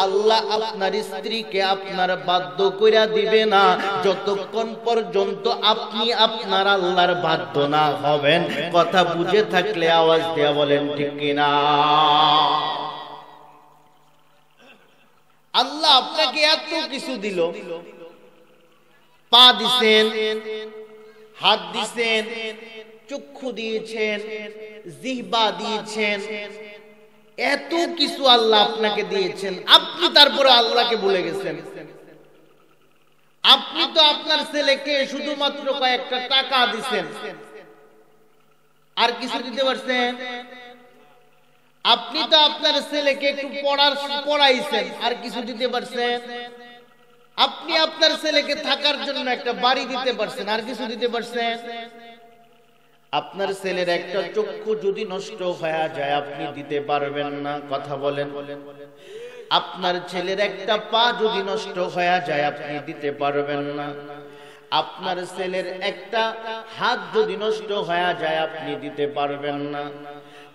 S1: আল্লাহ আপনার স্ত্রীকে আপনার বাধ্য কইরা দিবে না যতক্ষণ পর্যন্ত আপনি আপনার আল্লাহর বাধ্য না হবেন। কথা বুঝে থাকলে আওয়াজ দেয়া বলেন ঠিক কিনা? আল্লাহ আপনাকে এত কিছু দিল, পা দিছেন, হাত দিছেন, চক্ষু দিয়েছেন, জিহ্বা দিয়েছেন, এত কিছু আল্লাহ আপনাকে দিয়েছেন, আপনি তারপরে আল্লাহকে ভুলে গেছেন। আপনি তো আপনার ছেলেকে শুধুমাত্র কয়েকটা টাকা দিছেন, আর কিছু দিতে পারছেন? আপনি তো আপনার ছেলেকে একটু পড়াইছেন, আর কিছু দিতে পারছেন? আপনি আপনার ছেলেকে থাকার জন্য একটা বাড়ি দিতে পারছেন, আর কিছু দিতে পারছেন? আপনার ছেলের একটা চক্ষু যদি নষ্ট হয়ে যায় আপনি দিতে পারবেন না। কথা বলেন। আপনার ছেলের একটা পা যদি নষ্ট হয়ে যায় আপনি দিতে পারবেন না। আপনার ছেলের একটা হাত যদি নষ্ট হয়ে যায় আপনি দিতে পারবেন না।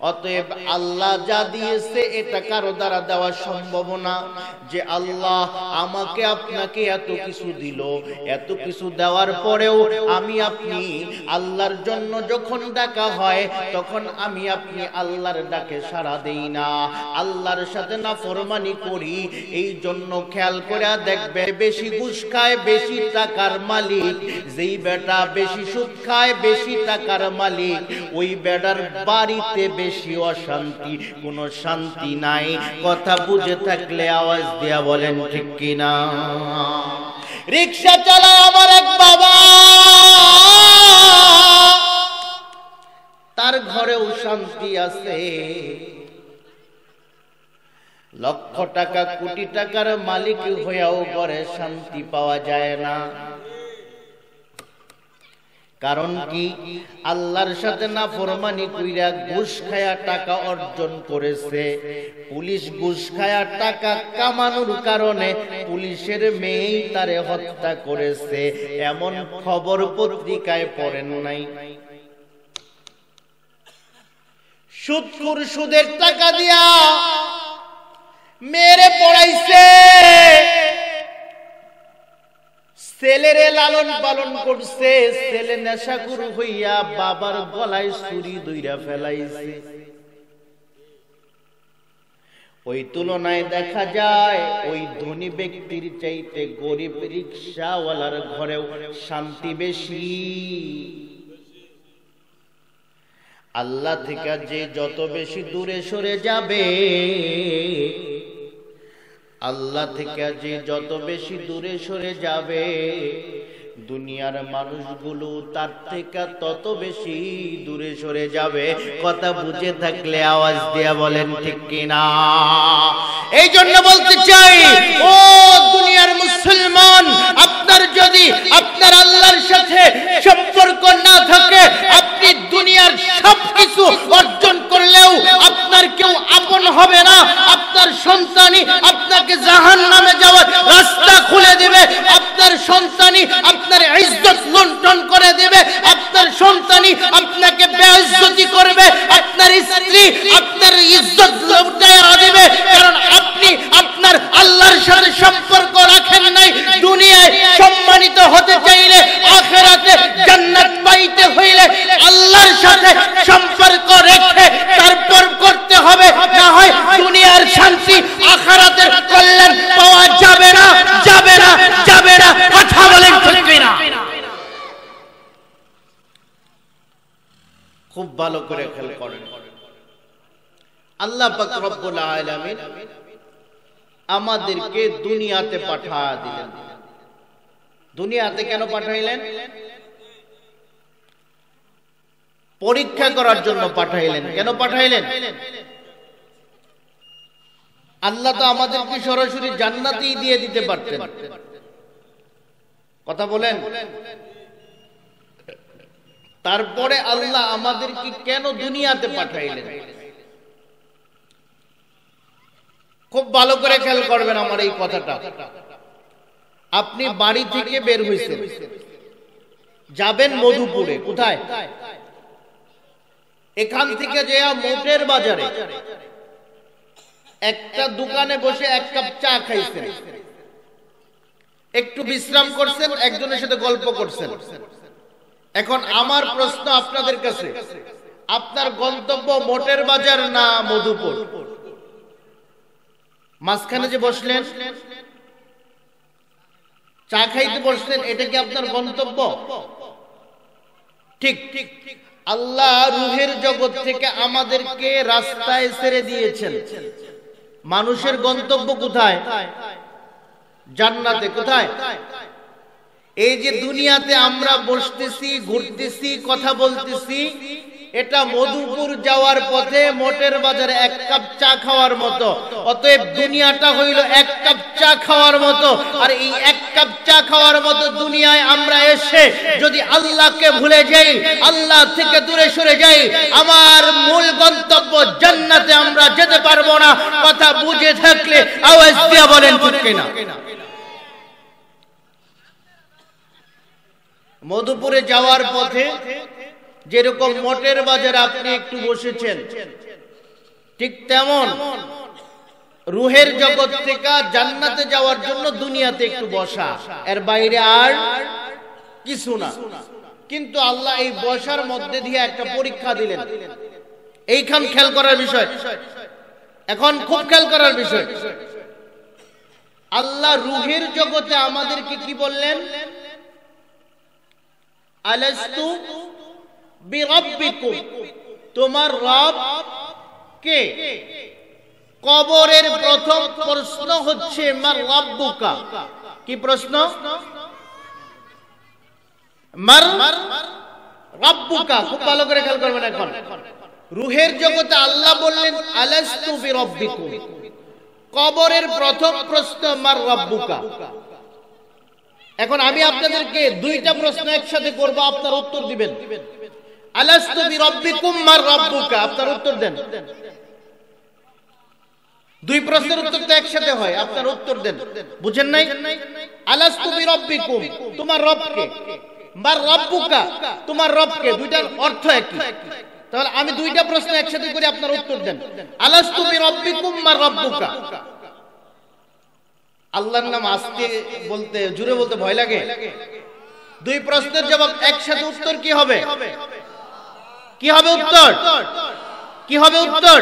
S1: অতএব আল্লাহ যা দিয়েছে এটা কারো দ্বারা দেওয়া সম্ভব না যে আল্লাহ আমাকে আপনাকে এত কিছু দিল, এত কিছু দেওয়ার পরেও আমি আপনি আল্লাহর জন্য যখন ডাকা হয় তখন আমি আপনি আল্লাহর ডাকে সাড়া দেই না, আল্লাহর সাথে নাফরমানি করি। এই জন্য খেয়াল করে দেখবে, বেশি ঘুষ খায় বেশি টাকার মালিক, যেই বেটা বেশি সুদ খায় বেশি টাকার মালিক, ওই বেটার বাড়িতে বেশি বেশি অশান্তি, কোনো শান্তি নাই। কথা বুঝে থাকলে আওয়াজ দিয়া বলেন ঠিক কিনা। রিকশা চালায় আমার এক বাবা, তার ঘরেও শান্তি আছে। লক্ষ টাকা কোটি টাকার মালিক হয়েও ঘরে শান্তি পাওয়া যায় না। কারণ কি? আল্লাহর সাথে নাফরমানি কইরা ঘুষ খায়া টাকা অর্জন করেছে। পুলিশ ঘুষ খায়া টাকা কামানোর কারণে পুলিশের মেয়েই তারে হত্যা করেছে, এমন খবর পত্রিকায় পড়েন নাই? সুদখোর সুদের টাকা দিয়া মেরে পড়াইছে, ছেলেরে লালন পালন করছে, ছেলে নেশাখোর হইয়া বাবার গলায় ছুরি দইরা ফেলাইছে। ওই তুলনায় দেখা যায় ওই ধনী ব্যক্তির চাইতে গরিব রিকশাওয়ালার ঘরেও শান্তি বেশি। আল্লাহ থেকে যে যত বেশি দূরে সরে যাবে, আল্লাহ থেকে যে যত বেশি দূরে সরে যাবে, দুনিয়ার মানুষগুলো তার থেকে তত বেশি দূরে সরে যাবে। কথা বুঝে থাকলে আওয়াজ দিয়া বলেন ঠিক কিনা। এই জন্য বলতে চাই, ও দুনিয়ার মুসলমান, আপনার যদি আপনার আল্লাহর সাথে সম্পর্ক না থাকে, আপনি দুনিয়ার সবকিছু অর্জন করলেও আপনার কেউ আপন হবে না। আপনার সন্তানই আপনাকে জাহান্নামে যাওয়ার রাস্তা খুলে দিবে, আপনার সন্তানই আপনার ইজ্জত লুণ্ঠন করে দিবে, আপনার সন্তানই আপনাকে বেইজ্জতি করবে, আপনার স্ত্রী আপনার ইজ্জত লুটাইয়া দিবে। কারণ আপনি আপনার আল্লাহর সাথে সম্পর্ক রাখেন নাই। দুনিয়ায় সম্মানিত হতে চাইলে, আখিরাতে জান্নাত পাইতে হইলে আল্লাহর সাথে সম্পর্ক রেখে তারপর করতে হবে, না হয় দুনিয়ার শান্তি আখিরাতের কল্যাণ পাওয়া যাবে না, যাবে না, যাবে না। কথা বলেন ঠিক না? খুব ভালো করে খেয়াল করেন, আল্লাহ পাক রব্বুল আলামিন আমাদেরকে দুনিয়াতে পাঠিয়ে দিলেন। দুনিয়াতে কেন পাঠাইলেন? পরীক্ষা করার জন্য পাঠাইলেন। কেন পাঠাইলেন? আল্লাহ তো আমাদেরকে সরাসরি জান্নাতেই দিয়ে দিতে পারতেন। কথা বলেন। তারপরে আল্লাহ আমাদেরকে কেন দুনিয়াতে পাঠাইলেন? খুব ভালো করে খেয়াল করবেন আমার এই কথাটা। আপনি বাড়ি থেকে বের হইছেন, যাবেন মধুপুরে। কোথায়? এখান থেকে যেয়া মোটের বাজারে একটা দোকানে বসে এক কাপ চা খাইছেন, একটু বিশ্রাম করছেন, একজনের সাথে গল্প করছেন। এখন আমার প্রশ্ন আপনাদের কাছে, আপনার গন্তব্য মোটের বাজার না মধুপুর? মাঝখানে যে বসলেন, চা খাইতে বসলেন, এটা কি আপনার গন্তব্য? ঠিক ঠিক। আল্লাহ রূহের জগৎ থেকে আমাদেরকে রাস্তায় ছেড়ে দিয়েছেন। মানুষের গন্তব্য কোথায়? জান্নাতে। কোথায়? এই যে দুনিয়াতে আমরা বসতেছি, ঘুরতেছি, কথা বলতেছি, এটা মধুপুর যাওয়ার পথে মোটের বাজারে এক কাপ চা খাওয়ার মতো। অতএব দুনিয়াটা হইল এক কাপ চা খাওয়ার মতো। আর এই এক কাপ চা খাওয়ার মতো দুনিয়ায় আমরা এসে যদি আল্লাহকে ভুলে যাই, আল্লাহ থেকে দূরে সরে যাই, আমার মূল গন্তব্য জান্নাতে আমরা যেতে পারবো না। কথা বুঝে থাকলে আওয়াজ দিয়ে বলেন ঠিক কিনা। মধুপুরে যাওয়ার পথে যেরকম মোটের বাজার আপনি একটু বসেছেন, ঠিক তেমন রূহের জগৎ থেকে জান্নাতে যাওয়ার জন্য দুনিয়াতে একটু বসা, এর বাইরে আর কিছু না। কিন্তু আল্লাহ এই বসার মধ্যে দিয়ে একটা পরীক্ষা দিলেন। এইখান খেয়াল করার বিষয়, এখন খুব খেয়াল করার বিষয়। আল্লাহ রূহের জগতে আমাদেরকে কি বললেন? আলাস্তু বিরাব্বিকুম, তোমার রব কে? কবরের প্রথম প্রশ্ন হচ্ছে মার রাব্বুকা। কি প্রশ্ন? মার রাব্বুকা। খুব ভালো করে খেয়াল করবেন। এখন রুহের জগতে আল্লাহ বললেন আলাস্তু বিরাব্বিকুম। কবরের প্রথম প্রশ্ন মার রাব্বুকা। এখন আমি আপনাদেরকে দুইটা প্রশ্ন একসাথে করব, আপনার উত্তর দিবেন। আলাস্তু বিরাব্বিকুম মার রাব্বুকা, আপনার উত্তর দেন। দুই প্রশ্নের উত্তর তো একসাথে হয়, আপনার উত্তর দেন। বুঝেন নাই? আলাস্তু বিরাব্বিকুম, তোমার রব কে? মার রাব্বুকা, তোমার রব কে? দুইটার অর্থ একই। তাহলে আমি দুইটা প্রশ্ন একসাথে করে আপনার উত্তর দেন। আলাস্তু বিরাব্বিকুম মার রাব্বুকা। আল্লাহর নাম আস্তে বলতে, জোরে বলতে ভয় লাগে। দুই প্রশ্নের জবাব একসাথে, উত্তর কি হবে? কি হবে উত্তর? কি হবে উত্তর?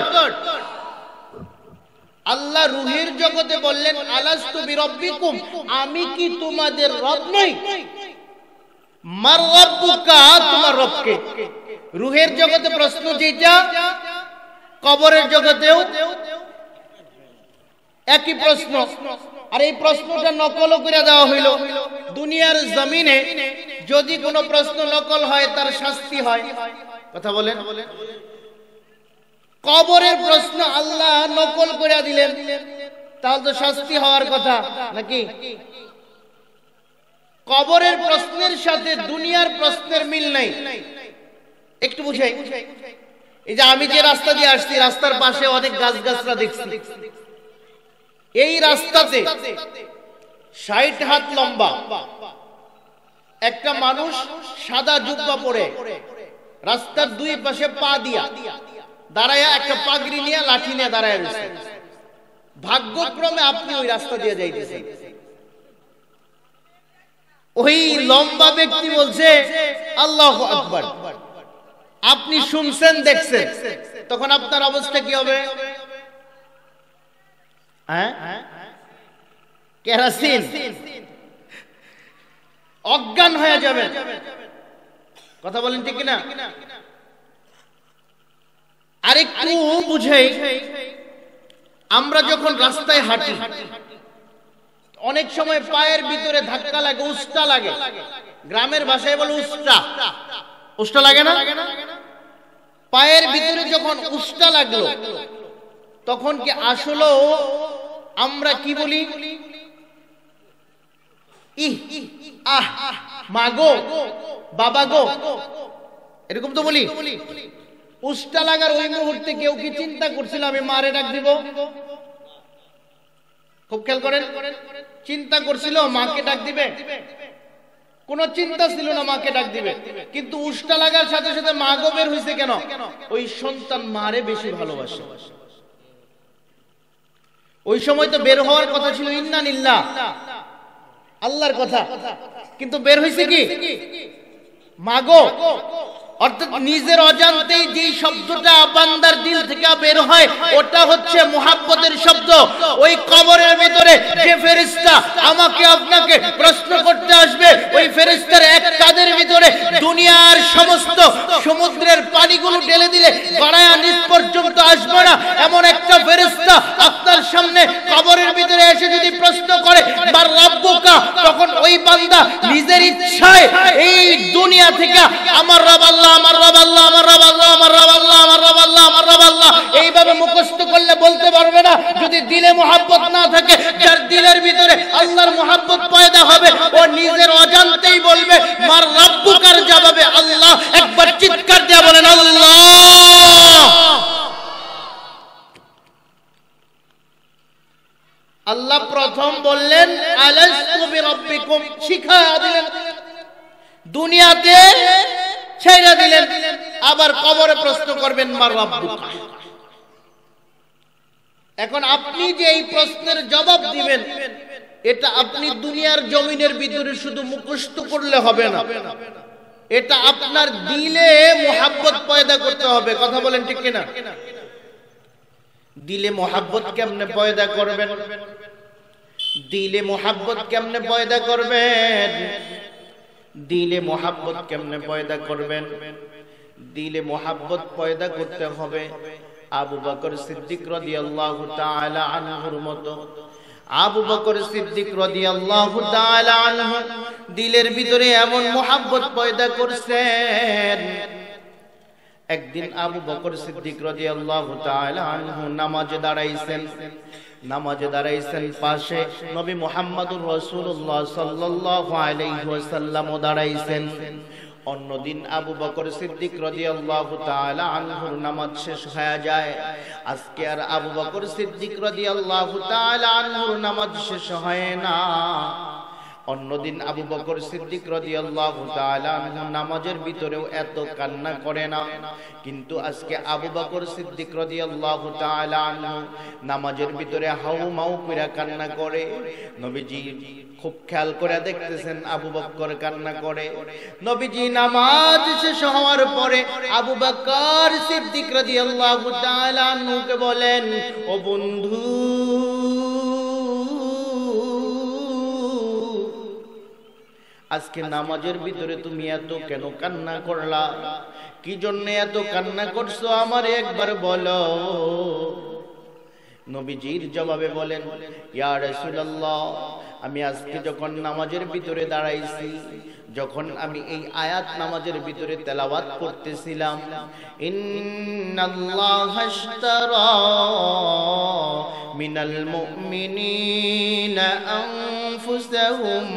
S1: আল্লাহ রুহের জগতে বললেন আলাস্তু বিরাব্বিকুম, আমি কি তোমাদের রব নই? মার রাব্বুকা, তোমার রব কে? রুহের জগতে প্রশ্ন যেটা, কবরের জগতেও একই প্রশ্ন। আর এই প্রশ্নটা নকল করে দেওয়া হইল। দুনিয়ার জমিনে যদি কোনো প্রশ্ন নকল হয় তার শাস্তি হয়। কথা বলেন। কবরের প্রশ্ন আল্লাহ নকল করে দিলেন, তাহলে তো শাস্তি হওয়ার কথা নাকি? কবরের প্রশ্নের সাথে দুনিয়ার প্রশ্নের মিল নাই। একটু বুঝাই। এই যে আমি যে রাস্তা দিয়ে আসছি, রাস্তার পাশে অনেক গাছগাছরা দেখছি। এই রাস্তাতে ৬০ হাত লম্বা একটা মানুষ সাদা জুব্বা পরে রাস্তার দুই পাশে পা দিয়া দাঁড়ায়া, একটা পাগড়ি নিয়ে লাঠি নিয়ে দাঁড়ায় রয়েছে। ভাগ্যক্রমে আপনি ওই রাস্তা দিয়ে যাইতেছেন। ওই লম্বা ব্যক্তি বলছে আল্লাহু আকবার। আপনি শুনছেন, দেখছেন, তখন আপনার অবস্থা কি হবে? কেরাসিন, অজ্ঞান হয়ে যাবেন। কথা বলেন ঠিক কিনা? আরেকটু বুঝাই। আমরা যখন রাস্তায় হাঁটি, অনেক সময় পায়ের ভিতরে ধাক্কা লাগে, উস্টা লাগে। গ্রামের ভাষায় বলে উস্টা। উস্টা লাগে না? পায়ের ভিতরে যখন উস্টা লাগলো, তখন কি আসলেও আমরা কি বলি? ইহ, আহ, মাগো, বাবা গো, এরকম তো বলি। উস্টা লাগার ওই মুহূর্তে কেউ কি চিন্তা করছিল আমি মারে ডাক দিব? খুব খেয়াল করেন। চিন্তা করছিল মাকে ডাক দিবে? কোন চিন্তা ছিল না মাকে ডাক দিবে। কিন্তু উস্টা লাগার সাথে সাথে মা গো বের হইছে কেন? ওই সন্তান মারে বেশি ভালোবাসে। ওই সময় তো বের হওয়ার কথা ছিল ইন্না লিল্লাহ, আল্লাহর কথা, কিন্তু বের হইছে কি? মা গো। অর্থাৎ নিজের অজান্তেই যে শব্দটা বান্দার দিল থেকে বের হয়, ওটা হচ্ছে মুহাব্বতের শব্দ। ওই কবরের ভিতরে যে ফেরেশতা আমাকে আপনাকে প্রশ্ন করতে আসবে, ওই ফেরেশতার এক কাঁধের ভিতরে দুনিয়ার সমস্ত সমুদ্রের পানিগুলো ঢেলে দিলে গড়ায়া নিচ পর্যন্ত আসবে না এমন একটা ফেরেশতা আপনার সামনে কবরের ভিতরে এসে যদি প্রশ্ন করে মার রাব্বুকা, তখন ওই বান্দা নিজের ইচ্ছায় এই দুনিয়া থেকে আমার রব আল্লাহ, আমার রব আল্লাহ, আমার রব আল্লাহ, আমার রব আল্লাহ, আমার রব আল্লাহ, আমার রব আল্লাহ এইভাবে মুখস্থ করলে বলতে পারবে না। যদি দিলে মোহাব্বত না থাকে, যার দিলের ভিতরে আল্লাহর মোহাব্বত পয়দা হবে, ও নিজের অজান্তেই বলবে মার রাব্বুকার জবাবে আল্লাহ। একবার চিৎকার দিয়ে বলেন আল্লাহ। আল্লাহ প্রথম বললেন আলাস্তু বিরাব্বিকুম, শিখায়া দিলেন, দুনিয়াতে ছেড়ে দিলেন। আবার কবরে প্রশ্ন করবেন মার রাব্বুকা। এখন আপনি যে এই প্রশ্নের জবাব দিবেন, এটা আপনি দুনিয়ার জমিনের ভিতরে শুধু মুখস্থ করলে হবে না, এটা আপনার দিলে মোহাব্বত পয়দা করতে হবে। কথা বলেন ঠিক কিনা? দিলে মোহাব্বত কেমনে পয়দা করবেন? দিলে মোহাব্বত কেমনে পয়দা করবেন? দিলে মোহাব্বত কেমনে পয়দা করবেন? দিলে মোহাব্বত পয়দা করতে হবে আবু বকর সিদ্দিক রাদিয়াল্লাহু তাআলা আনহুর মতো। আবু বকর সিদ্দিক রাদিয়াল্লাহু তাআলা আনহু দিলের ভিতরে এমন মোহাব্বত পয়দা করছেন। একদিন আবু বকর সিদ্দিক রাদিয়াল্লাহু তাআলা আনহু নামাজে দাঁড়াইছেন, পাশে নবী মুহাম্মদুর রাসূলুল্লাহ সাল্লাল্লাহু আলাইহি ওয়াসাল্লাম দাঁড়াইছেন। অন্যদিন আবু বকর সিদ্দিক রাদিয়াল্লাহু তাআলা আনহুর নামাজ শেষ হয়ে যায়। আজকে আর আবু বকর সিদ্দিক রাদিয়াল্লাহু তাআলা আনহুর নামাজ শেষ হয় না। অন্যদিন আবু বকর সিদ্দিক রাদিয়াল্লাহু তাআলা আনহু নামাজের ভিতরেও এত কান্না করে না, কিন্তু আজকে আবু বকর সিদ্দিক রাদিয়াল্লাহু তাআলা আনহু নামাজের ভিতরে হাউমাউ করে কান্না করে। নবীজি খুব খেয়াল করে দেখতেছেন আবু বকর কান্না করে। নবীজি নামাজ শেষ হওয়ার পরে আবু বকর সিদ্দিক রাদিয়াল্লাহু তাআলা আনহুকে বলেন, ও বন্ধু, আজকে নামাজের ভিতরে তুমি এত কেন কান্না করলা? কি জন্য এত কান্না করছো আমারে একবার বলো। নবীজির জবাবে বলেন, ইয়া রাসূলুল্লাহ, আমি আজকে যখন নামাজের ভিতরে দাঁড়াইছি, যখন আমি এই আয়াত নামাজের ভিতরে তেলাওয়াত করতেছিলাম, ইন্নাল্লাহা আশতারা মিনাল মুমিনিনা আনফুসাহুম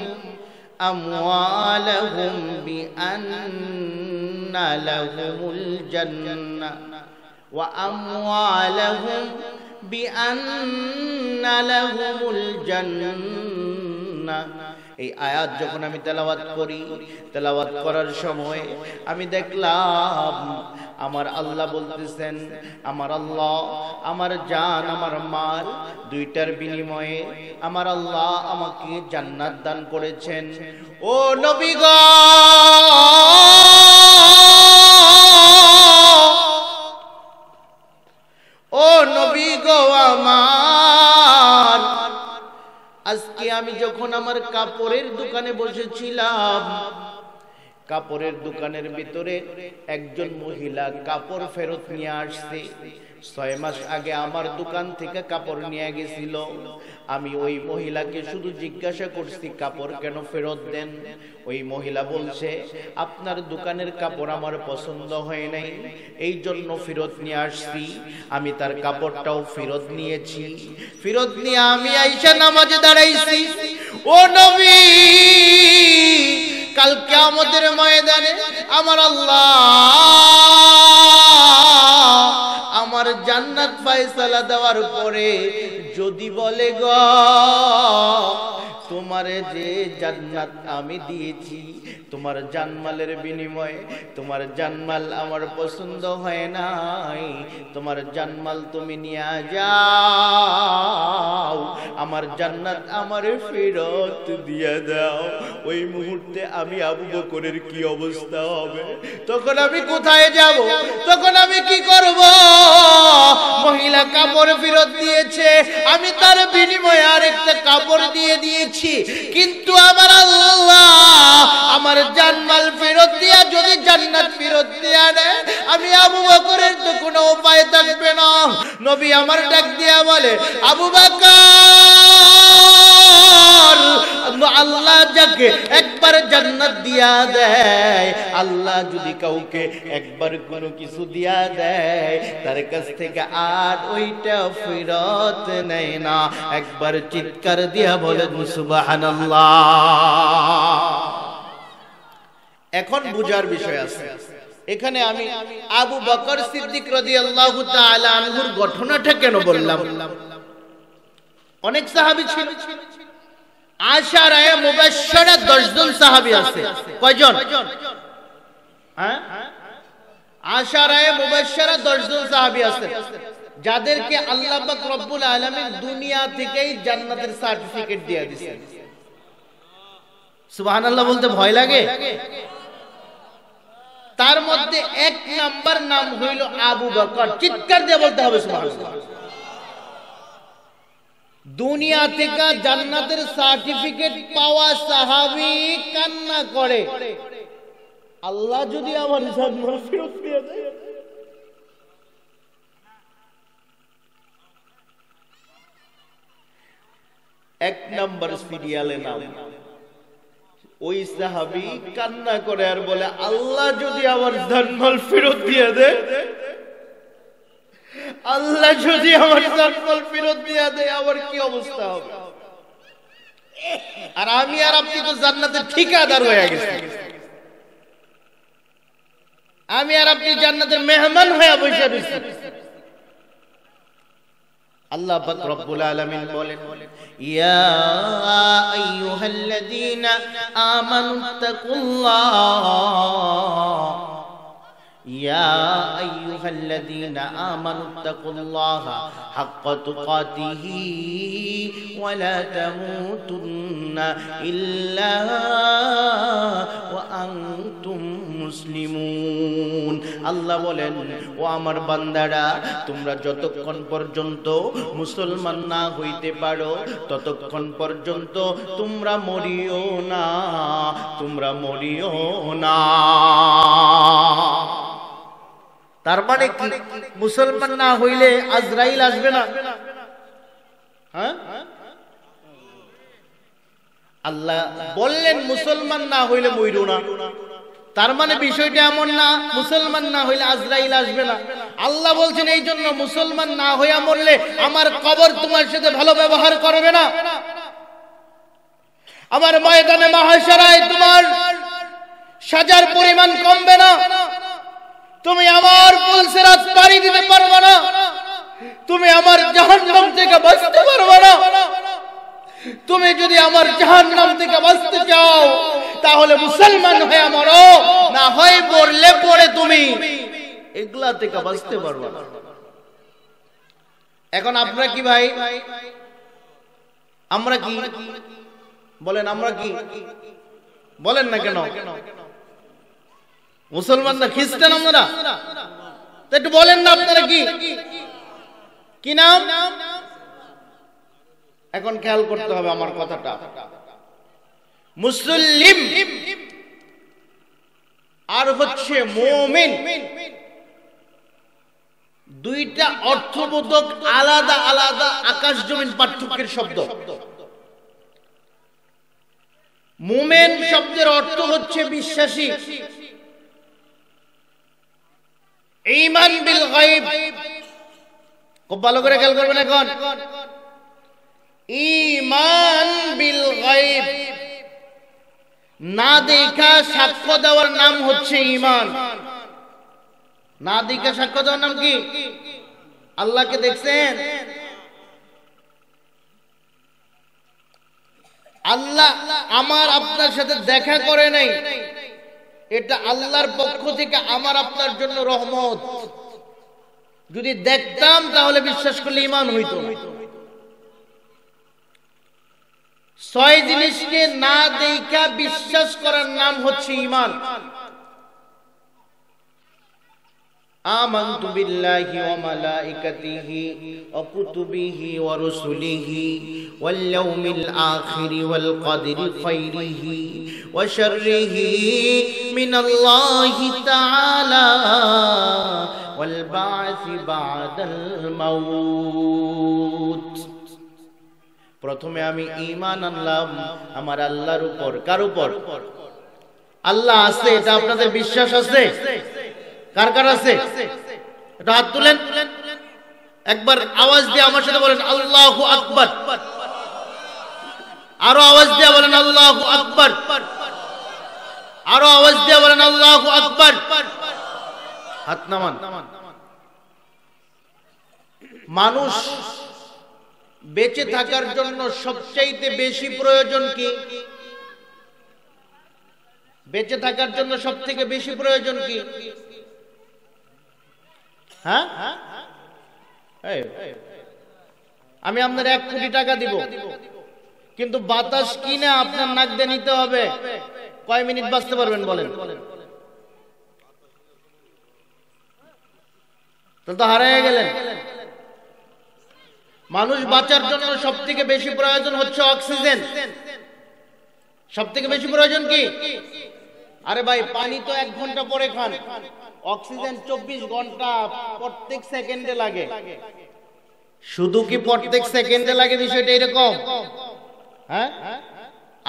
S1: أموالهم بأن لهم الجنة وأموالهم بأن لهم الجنة। এই আয়াত যখন আমি তেলাওয়াত করার সময় আমি দেখলাম আমার আল্লাহ বলতেছেন, আমার আল্লাহ আমার জান আমার মাল দুইটার বিনিময়ে আমার আল্লাহ আমাকে জান্নাত দান করেছেন। ও নবী গো, ও নবী গো আমার, আজকে আমি যখন আমার কাপড়ের দোকানে বসেছিলাম, কাপড়ের দোকানের ভিতরে একজন মহিলা কাপড় ফেরত নিয়ে আসছে। 6 মাস আগে আমার দোকান থেকে কাপড় নিয়ে গেছিল। আমি ওই মহিলাকে শুধু জিজ্ঞাসা করছি, কাপড় কেন ফেরত দেন? ওই মহিলা বলছে, আপনার দোকানের কাপড় আমার পছন্দ হয় নাই, এই জন্য ফেরত নিয়ে আসছি। আমি তার কাপড়টাও ফেরত নিয়েছি। ফেরত নিয়ে আমি আইসা নামাজে দাঁড়াইছি। ও নবী, কাল কিয়ামতের ময়দানে আমার আল্লাহ আমার জান্নাত ফয়সালা দেওয়ার পরে যদি বলে গো, তোমারে যে জান্নাত আমি দিয়েছি তোমার জানমালের বিনিময়ে, তোমার জানমাল আমার পছন্দ হয় নাই, তোমার জানমাল তুমি নিয়ে যাও, আমার জান্নাত আমারে ফেরত দিয়ে দাও। ওই মুহূর্তে আমি আবু বকরের কি অবস্থা হবে? তখন আমি কোথায় যাব? তখন আমি কি করব? মহিলা কাপড় ফেরত দিয়েছে, আমি তার বিনিময়ে আরেকটা কাপড় দিয়ে দিয়েছি, কিন্তু আমার আল্লাহ আমার জানমাল ফেরত দিয়া যদি জান্নাত ফেরত দিয়া দেয়, আমি আবু বকরের তো কোনো উপায় থাকবে না। নবী আমার ডাক দিয়া বলে, আবু বকর, আল্লাহ যাকে একবার জান্নাত দিয়া দেয়, আল্লাহ যদি কাউকে একবার কোনো কিছু দিয়া দেয়, তার কাছ থেকে আর ওইটা ফেরত নেয় না। একবার চিৎকার দিয়া বলেন সুবহানাল্লাহ। এখন বুঝার বিষয় আছে। এখানে আমি আবু বকর সিদ্দিক রাদিয়াল্লাহু তাআলা আনহুর ঘটনাটা কেন বললাম? অনেক সাহাবী ছিল, আশারায়ে মুবাশশারা 10 জন সাহাবী আছে। কয়জন? হ্যাঁ, আশারায়ে মুবাশশারা 10 জন সাহাবী আছে, যাদেরকে আল্লাহ পাক রব্বুল আলামিন দুনিয়া থেকেই জান্নাতের সার্টিফিকেট দিয়ে দিয়েছেন। সুবহানাল্লাহ বলতে ভয় লাগে? তার মধ্যে 1 নাম্বার নাম হইল আবু বকর। চিৎকার দিয়ে বলতে হবে সুবহানাল্লাহ। দুনিয়া থেকে জান্নাতের সার্টিফিকেট পাওয়া সাহাবী কান্না করে, আল্লাহ যদি আমার জান্নাত ফেরত দিয়ে দেয়। 1 নম্বর সিরিয়ালে নাম। ওই সাহাবী কান্না করে আর বলে, আল্লাহ যদি আমার জানমাল ফেরত দিয়ে দেয়, আল্লাহ যদি আমার জানমাল ফেরত দিয়ে দেয়, আমার কি অবস্থা হবে? আর আমি আর আপনি তো জান্নাতের ঠিকাদার হয়ে গেছি, আমি আর আপনি জান্নাতের মেহমান হয়ে বসে রয়েছি। আল্লাহ পাক রব্বুল আলামিন বলেন, ইয়া আইয়ুহাল্লাযীনা আমানুত্তাকুল্লাহ, ইয়া আইয়ুহাল্লাযীনা আমানুত্তাকুল্লাহা হাক্কা তুকাতিহি ওয়া লা তামুতুন্না ইল্লা ওয়া আনতুম মুসলিমুন। আল্লাহ বলেন, ও আমার বান্দারা, তোমরা যতক্ষণ পর্যন্ত মুসলমান না হইতে পারো ততক্ষণ পর্যন্ত তোমরা মরিও না, তোমরা মরিও না। তার মানে কি, মুসলমান না হইলে আজরাইল আসবে না? হ্যাঁ, আল্লাহ বললেন মুসলমান না হইলে মইরো না। তার মানে বিষয়টা এমন না মুসলমান না হইলে আজরাইল আসবে না। আল্লাহ বলছেন এই জন্য মুসলমান না হইয়া মরলে আমার কবর তোমার সাথে ভালো ব্যবহার করবে না, আমার ময়দানে মাহশারায় তোমার সাজার পরিমাণ কমবে না, তুমি আমার পুলসিরাত পাড়ি দিতে পারবে না, তুমি আমার জাহান্নাম থেকে বাঁচতে পারবে না। তুমি যদি আমার জাহান্নাম থেকে বাঁচতে চাও তাহলে মুসলমান হয়ে মরো, না হয় মরলে পরে তুমি এগুলা থেকে বাঁচতে পারবে না। এখন আপনারা কি ভাই, আমরা কি বলেন? আমরা কি বলেন না কেন? মুসলমান না খ্রিস্টান আমরা? তো একটু বলেন না আপনারা কি নাম? এখন খেয়াল করতে হবে আমার কথাটা। মুসলিম আর হচ্ছে মুমিন, দুইটা অর্থবোধক আলাদা আলাদা, আকাশ জমিন পার্থক্যের শব্দ। মুমিন শব্দের অর্থ হচ্ছে বিশ্বাসী, ঈমান বিল গায়ব। খুব ভালো করে খেয়াল করবেন এখন, ঈমান বিল গায়ব, না দেখা সাক্ষ্য দেওয়ার নাম হচ্ছে ঈমান। না দেখা সাক্ষ্য দেওয়ার নাম কি? আল্লাহকে দেখছেন? আল্লাহ আমার আপনার সাথে দেখা করে নাই, এটা আল্লাহর পক্ষ থেকে আমার আপনার জন্য রহমত। যদি দেখতাম তাহলে বিশ্বাস করলে ঈমান হইতো। 6 জিনিসকে না দেখা বিশ্বাস করার নাম হচ্ছে ঈমান। আমানতু বিল্লাহি ওয়া মালাইকাতিহি ওয়া কুতুবিহি ওয়া রুসুলিহি ওয়াল ইয়াউমিল আখিরি ওয়াল কদরি খাইরিহি ওয়া শাররিহি মিনাল্লাহি তাআলা ওয়াল বা'সি বা'দাল মাউত। প্রথমে আমি ঈমান আনলাম আমার আল্লাহর উপর। কার উপর? আল্লাহ আছে, এটা আপনাদের বিশ্বাস আছে? কার কার আছে? এটা হাত তুলেন, একবার আওয়াজ দিয়ে আমার সাথে বলেন আল্লাহু আকবার। আরো আওয়াজ দিয়ে বলেন আল্লাহু আকবার। আরো আওয়াজ দিয়ে বলেন আল্লাহু আকবার। হাত নামান। মানুষ বেঁচে থাকার জন্য সবচাইতে বেশি প্রয়োজন কি? বেঁচে থাকার জন্য সবথেকে বেশি প্রয়োজন কি? হ্যাঁ, আমি আপনার 1 কোটি টাকা দিব, কিন্তু বাতাস কিনে আপনার নাক দিয়ে নিতে হবে, কয় মিনিট বাঁচতে পারবেন বলেন? তো হারিয়ে গেলেন। মানুষ বাঁচার জন্য সবথেকে বেশি প্রয়োজন হচ্ছে অক্সিজেন। সবথেকে বেশি প্রয়োজন কি? আরে ভাই, পানি তো 1 ঘন্টা পরে খান, অক্সিজেন 24 ঘন্টা প্রত্যেক সেকেন্ডে লাগে। শুধু কি প্রত্যেক সেকেন্ডে লাগে বিষয়টা এরকম? হ্যাঁ,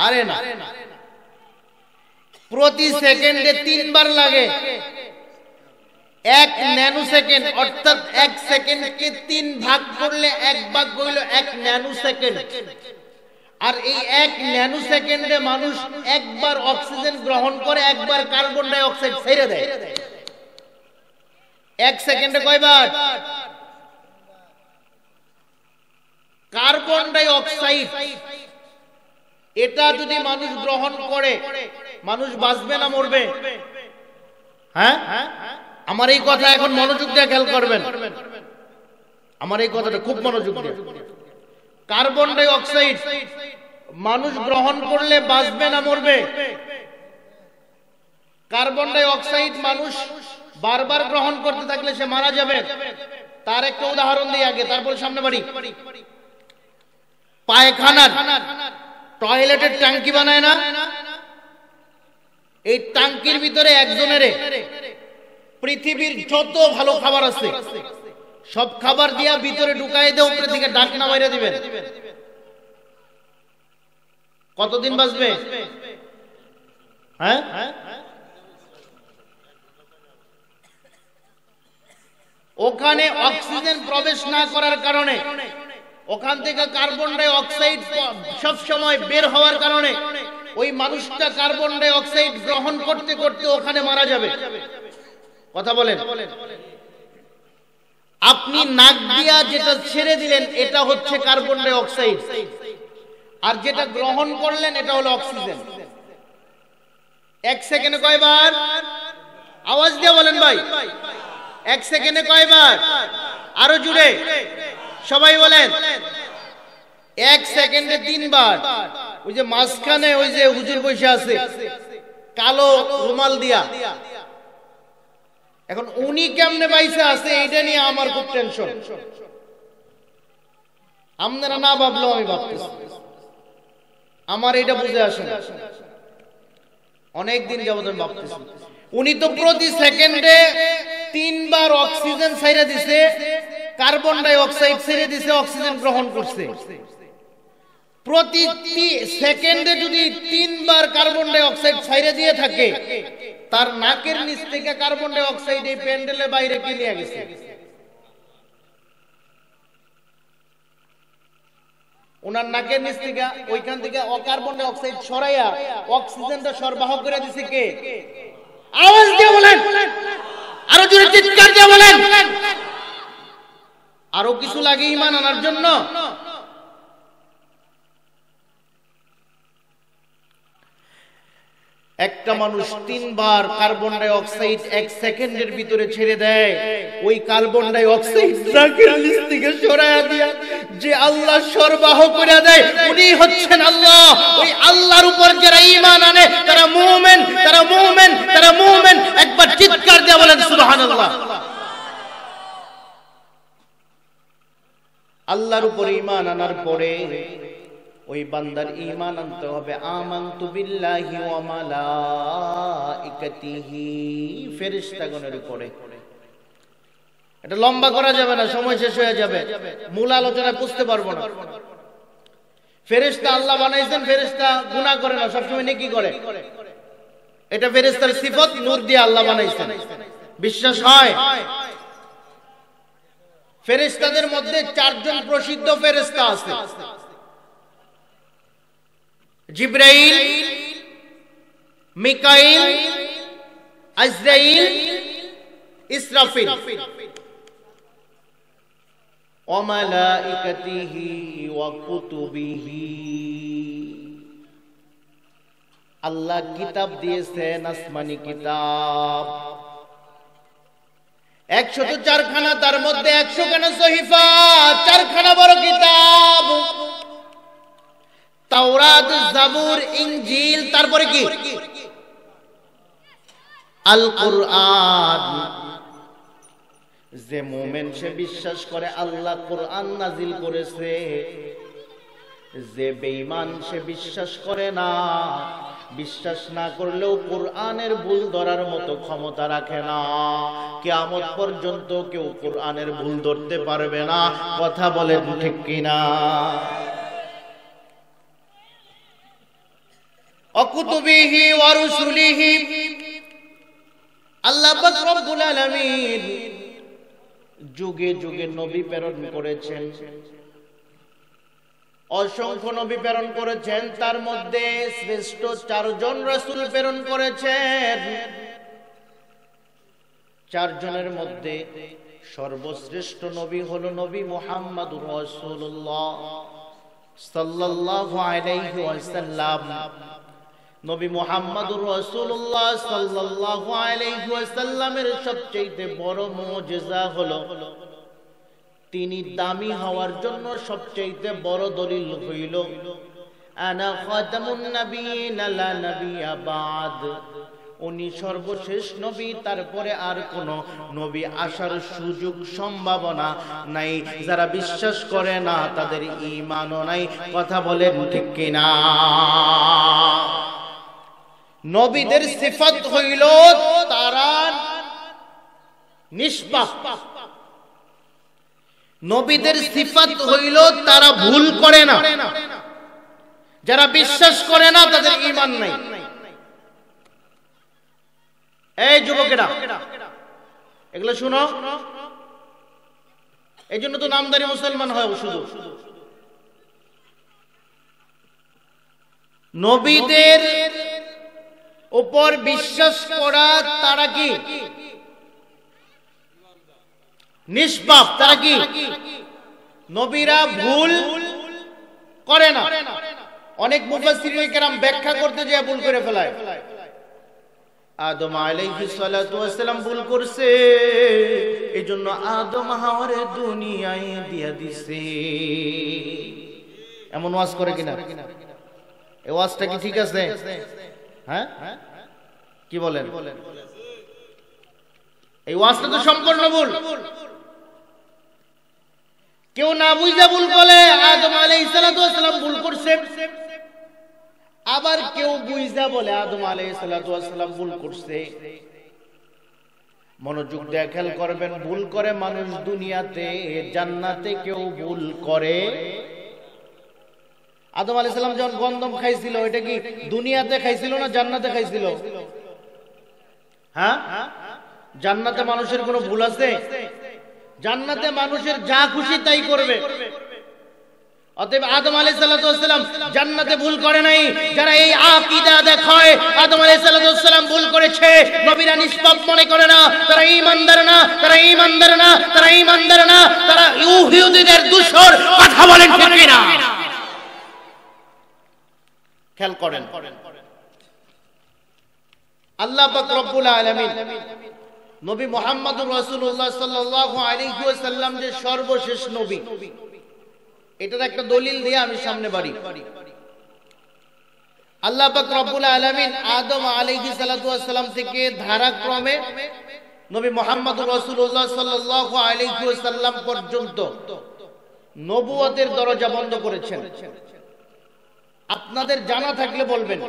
S1: আরে না, প্রতি সেকেন্ডে 3 বার লাগে। 1 ন্যানো সেকেন্ড, অর্থাৎ 1 সেকেন্ডকে 3 ভাগ করলে 1 ভাগ হইল 1 ন্যানো সেকেন্ড। আর এই 1 ন্যানো সেকেন্ডে মানুষ একবার অক্সিজেন গ্রহণ করে, একবার কার্বন ডাই অক্সাইড ছেড়ে দেয়। 1 সেকেন্ডে কয়বার? কার্বন ডাই অক্সাইড এটা যদি মানুষ গ্রহণ করে, মানুষ বাঁচবে না মরবে? হ্যাঁ, আমার এই কথা এখন মনোযোগ দিয়ে খেয়াল করবেন, আমার এই কথাটা খুব মনোযোগ দিয়ে। কার্বন ডাই অক্সাইড মানুষ গ্রহণ করলে বাঁচবে না মরবে? কার্বন ডাই অক্সাইড মানুষ বারবার গ্রহণ করতে থাকলে সে মারা যাবে। তার একটা উদাহরণ দিই আগে, তারপর সামনে বাড়ি। পায়খানার টয়লেটের ট্যাঙ্কি বানায় না, এই ট্যাঙ্কির ভিতরে একজনের পৃথিবীর যত ভালো খাবার আছে সব খাবার দিয়া ভিতরে ঢুকাই দিয়ে উপরে দিকে ঢাকনা বাইরে দিবেন, কতদিন বাঁচবে? হ্যাঁ, ওখানে অক্সিজেন প্রবেশ না করার কারণে, ওখান থেকে কার্বন ডাই অক্সাইড সব সময় বের হওয়ার কারণে ওই মানুষটা কার্বন ডাই অক্সাইড গ্রহণ করতে করতে ওখানে মারা যাবে। কথা বলেন, আপনি নাক দিয়া যেটা ছেড়ে দিলেন এটা হচ্ছে কার্বন ডাই অক্সাইড, আর যেটা গ্রহণ করলেন এটা হলো অক্সিজেন। 1 সেকেন্ডে কয়বার? আওয়াজ দিয়ে বলেন ভাই, 1 সেকেন্ডে কয়বার? আরো জুড়ে সবাই বলেন। 1 সেকেন্ডে 3 বার। ওই যে মাঝখানে ওই যে হুজুর বসে আছে কালো রুমাল দিয়া, এখন উনি কেমনে বাইসে আছে এইটা নিয়ে আমার খুব টেনশন। আপনারা না ভাবলেও আমি ভাবতেছি, আমার এটা বুঝে আসে না। অনেকদিন যাবত আমি ভাবতেছি, উনি তো প্রতি সেকেন্ডে 3 বার অক্সিজেন ছেড়ে দিছে, কার্বন ডাই অক্সাইড ছেড়ে দিছে, অক্সিজেন গ্রহণ করছে। প্রতি সেকেন্ডে যদি 3 বার কার্বন ডাই অক্সাইড ছেড়ে দিয়ে থাকে, তার নাকের নিচ থেকে কার্বন ডাই অক্সাইড এই প্যান্ডেলের বাইরে কি নিয়ে গেছে? ওনার নাকের নিচ থেকে ওইখান থেকে কার্বন ডাই অক্সাইড সরাইয়া অক্সিজেনটা সরবরাহ করে দিছে কে? আওয়াজ দিয়ে বলেন, আরো জোরে চিৎকার দিয়ে বলেন। আরো কিছু লাগে ঈমান আনার জন্য? একটা মানুষ 3 বার কার্বন ডাই অক্সাইড 1 সেকেন্ডের ভিতরে ছেড়ে দেয়, ওই কার্বন ডাই অক্সাইড নাকের নিচ থেকে সরাইয়া দিয়া যে আল্লাহ সরবরাহ করে দেয় উনি হচ্ছেন আল্লাহ। ওই আল্লাহর উপর যারা ঈমান আনে তারা মুমিন, তারা মুমিন, তারা মুমিন। একবার চিৎকার দিয়ে বলেন সুবহানাল্লাহ। আল্লাহর উপর ঈমান আনার পরে ওই বান্দার ঈমান আনতে হবে আমানতু বিল্লাহি ওয়া মালাইকাতিহি, ফেরেশতাগণের উপরে। এটা লম্বা করা যাবে না, সময় শেষ হয়ে যাবে, মূল আলোচনায় বুঝতে পারবো না। ফেরেশতা আল্লাহ বানাইছেন, ফেরেশতা গুনাহ করে না, সবসময় নেকি করে। এটা ফেরেশতার সিফত, নূর দিয়ে আল্লাহ বানাইছেন, বিশ্বাস হয়। ফেরেশতাদের মধ্যে 4 জন প্রসিদ্ধ ফেরেশতা আছে, জিবরাইল, মিকাইল, আজরাইল, ইসরাফিল। ওয়া মালাইকাতিহি ওয়া কুতুবিহি, আল্লাহ কিতাব দিয়েছেন, আসমানি কিতাব 104 খানা, তার মধ্যে 100 খানা সহিফা, 4 খানা বড় কিতাব, তাওরাত, জাবুর, ইনজিল, তারপরে কি আল কোরআন। যে মুমিন সে বিশ্বাস করে আল্লাহ কোরআন নাজিল করেছে, যে বেঈমান সে বিশ্বাস করে না। বিশ্বাস না করলেও কোরআনের ভুল ধরার মতো ক্ষমতা রাখে না। কিয়ামত পর্যন্ত কেউ কোরআনের ভুল ধরতে পারবে না। কথা বলেন ঠিক কিনা? ওয়া কুতুবিহি ওয়া রুসুলিহি। আল্লাহ পাক রব্বুল আলামিন যুগে যুগে নবী প্রেরণ করেছেন, অসংখ্য নবী প্রেরণ করেছেন। তার মধ্যে শ্রেষ্ঠ 4 জন রাসূল প্রেরণ করেছেন। 4 জনের মধ্যে সর্বশ্রেষ্ঠ নবী হলো নবী মুহাম্মদুর রাসূলুল্লাহ সাল্লাল্লাহু আলাইহি ওয়াসাল্লাম। নবী মুহাম্মদুর রাসূলুল্লাহ সাল্লাল্লাহু আলাইহি ওয়াসাল্লামের সবচেয়ে বড় মুজিজা হলো তিনি দামি হওয়ার জন্য সবচেয়ে বড় দলিল হইল আনা খাতামুন নাবিয়িন লা নাবিয়্যা বাদ। উনি সর্বশেষ নবী, তারপরে আর কোন নবী আসার সুযোগ সম্ভাবনা নাই। যারা বিশ্বাস করে না তাদের ঈমানও নাই। কথা বলেন ঠিক কিনা? নবীদের সিফাত হইল তারা নিষ্পাপ। নবীদের সিফাত হইল তারা ভুল করে না। যারা বিশ্বাস করে না তাদের ঈমান নাই। এই যুবকেরা এগুলো শুনো, এই জন্য তো নামদারি মুসলমান হয় শুধু। নবীদের উপর বিশ্বাস করা তারা কি নিষ্পাপ, তারা কি নবীরা ভুল করে না। অনেক মুফাসসিরিনে কেরাম ব্যাখ্যা করতে যেয়ে ভুল করে ফেলায়। আদম আলাইহিস সালাতু ওয়াস সালাম ভুল করছে, এজন্য আদম হাওয়ারে দুনিয়ায় দিয়া দিছে। এমন ওয়াজ করে কিনা? এই ওয়াজটা কি ঠিক আছে? হ্যাঁ, কি বলেন? এই ওয়াজটা তো সম্পূর্ণ ভুল। কেউ না বুঝা ভুল বলে আদম আলাইহিস সালাতু ওয়াস সালাম ভুল করছে, আবার কেউ বুঝা বলে আদম আলাইহিস সালাতু ওয়াস সালাম ভুল করছে। মনোযোগ দিয়ে খেয়াল করবেন, ভুল করে মানুষ দুনিয়াতে, জান্নাতে কেউ ভুল করে। আদম আলাইহিস সালাম যখন গন্ধম খাইছিল, এটা কি দুনিয়াতে খাইছিল না জান্নাতে খাইছিল? হ্যাঁ, জান্নাতে মানুষের কোনো ভুল আছে? জান্নাতে মানুষের যা খুশি তাই করবে। অতএব আদম আলাইহিস সালাম জান্নাতে ভুল করে নাই। যারা এই আকীদা দেখায় আদম আলাইহিস সালাম ভুল করেছে, নবীরা নিষ্পাপ মনে করে না, তারা ঈমানদার না, তারা ঈমানদার না, তারা ঈমানদার না, তারা ইহুদিদের দূষর। কথা বলেন ঠিক কিনা? খেয়াল করেন, আল্লাহ পাক রব্বুল আলামিন নবী মুহাম্মদুর রাসূলুল্লাহ সাল্লাল্লাহু আলাইহি ওয়াসাল্লাম যে সর্বশেষ নবী, এটার একটা দলিল দিয়ে আমি সামনে বাড়ি। আল্লাহ পাক রব্বুল আলামিন আদম আলাইহিস সালাতু ওয়াস সালাম থেকে ধারাক্রমে নবী মুহাম্মদুর রাসূলুল্লাহ সাল্লাল্লাহু আলাইহি ওয়াসাল্লাম পর্যন্ত নবুয়তের দরজা বন্ধ করেছেন। আপনাদের জানা থাকলে বলবেন,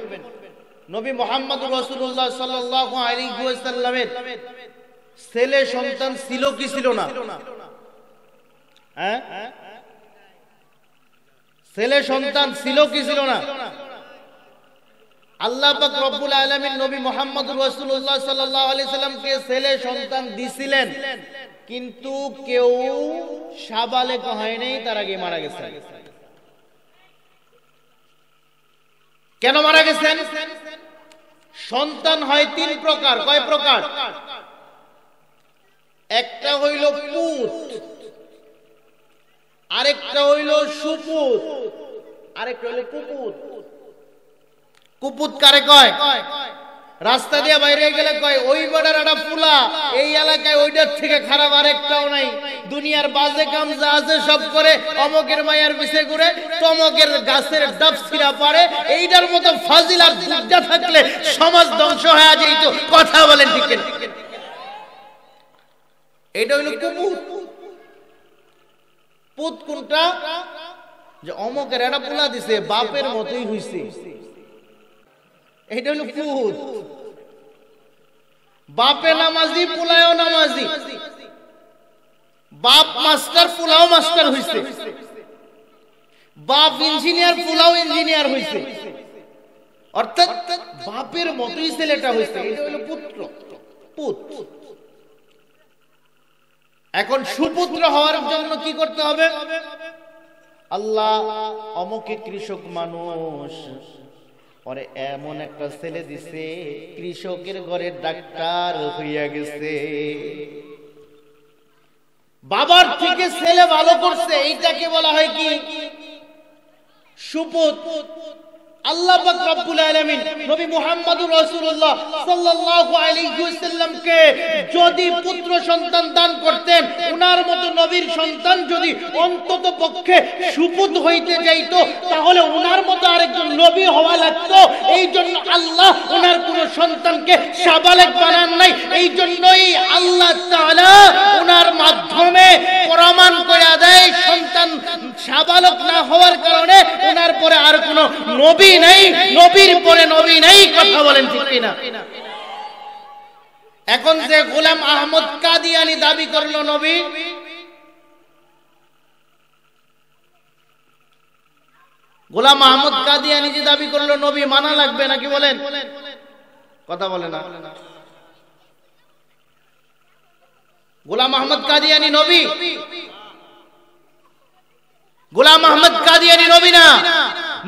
S1: নবী মুহাম্মদুর রাসূলুল্লাহ সাল্লাল্লাহু আলাইহি ওয়াসাল্লামের ছেলে সন্তান ছিল কি ছিল না? হ্যাঁ, ছেলে সন্তান ছিল কি ছিল না? আল্লাহ পাক রব্বুল আলামিন নবী মুহাম্মদুর রাসূলুল্লাহ সাল্লাল্লাহু আলাইহি সাল্লামকে ছেলে সন্তান দিছিলেন, কিন্তু কেউ সাবালেক হয় নাই, তার আগে মারা গেছে। কেন মারা গেছেন? সন্তান হয় 3 প্রকার। কয় প্রকার? একটা হইল পুত, আরেকটা হইল সুপুত, আরেকটা হইল কুপুত। কুপুত কারে কয়? রাস্তা দিয়ে বাইরে গেলে কয় ওই বড়ার একটা ফুলা, এই এলাকায় ওইটার থেকে খারাপ আরেকটাও নাই। দুনিয়ার বাজে কাম যা আছে সব করে, অমকের মায়ের পিছে ঘুরে, তমকের গাছের ডাব ছিঁড়া পারে। এইটার মতো ফাজিল আর দুধটা থাকলে সমাজ ধ্বংস হয়ে যেত। কথা বলেন ঠিক না? এটা হইল কুপুত। পুত কোনটা? যে অমকের একটা পোলা দিছে, বাপের মতোই হইছে, এটা হইল পুত। বাপে নামাজি, পোলায়ও নামাজি, বাপ মাস্টার, পোলাও মাস্টার হইছে, বাপ ইঞ্জিনিয়ার, পোলাও ইঞ্জিনিয়ার হইছে। অর্থাৎ বাপের মতোই ছেলেটা হয়েছে, এটা হলো পুত্র। এখন সুপুত্র হওয়ার জন্য কি করতে হবে? আল্লাহ অমুকে কৃষক মানুষ, পরে এমন একটা ছেলে দিছে কৃষকের ঘরে ডাক্তার হইয়া গেছে। বাবার থেকে ছেলে ভালো করছে, এইটাকে বলা হয় কি? সুপুত্র। আল্লাহ পাক রব্বুল আলামিন নবী মুহাম্মদুর রাসূলুল্লাহ সাল্লাল্লাহু আলাইহি ওয়াসাল্লামকে যদি পুত্র সন্তান দান করতেন, উনার মতো নবীর সন্তান যদি অন্তত পক্ষে সুপুত হইতে যাইতো, তাহলে উনার মতো আরেকজন নবী হওয়া লাগতো। এই জন্য আল্লাহ উনার কোন সন্তানকে সাবালেক বানান নাই। এই জন্যই আল্লাহ তাআলা উনার মাধ্যমে প্রমাণ করে দেয় সন্তান সাবালক না হওয়ার কারণে উনার পরে আর কোন নবী নাই, নবীর পরে নবী নাই। কথা বলেন ঠিক কিনা? এখন যে গোলাম আহমদ কাদিয়ানি দাবি করলো নবী, গোলাম আহমদ কাদিয়ানি যে দাবি করলো নবী, মানা লাগবে নাকি বলেন? কথা বলে না। গোলাম আহমদ কাদিয়ানি নবী? গোলাম আহমদ কাদিয়ানি নবী না,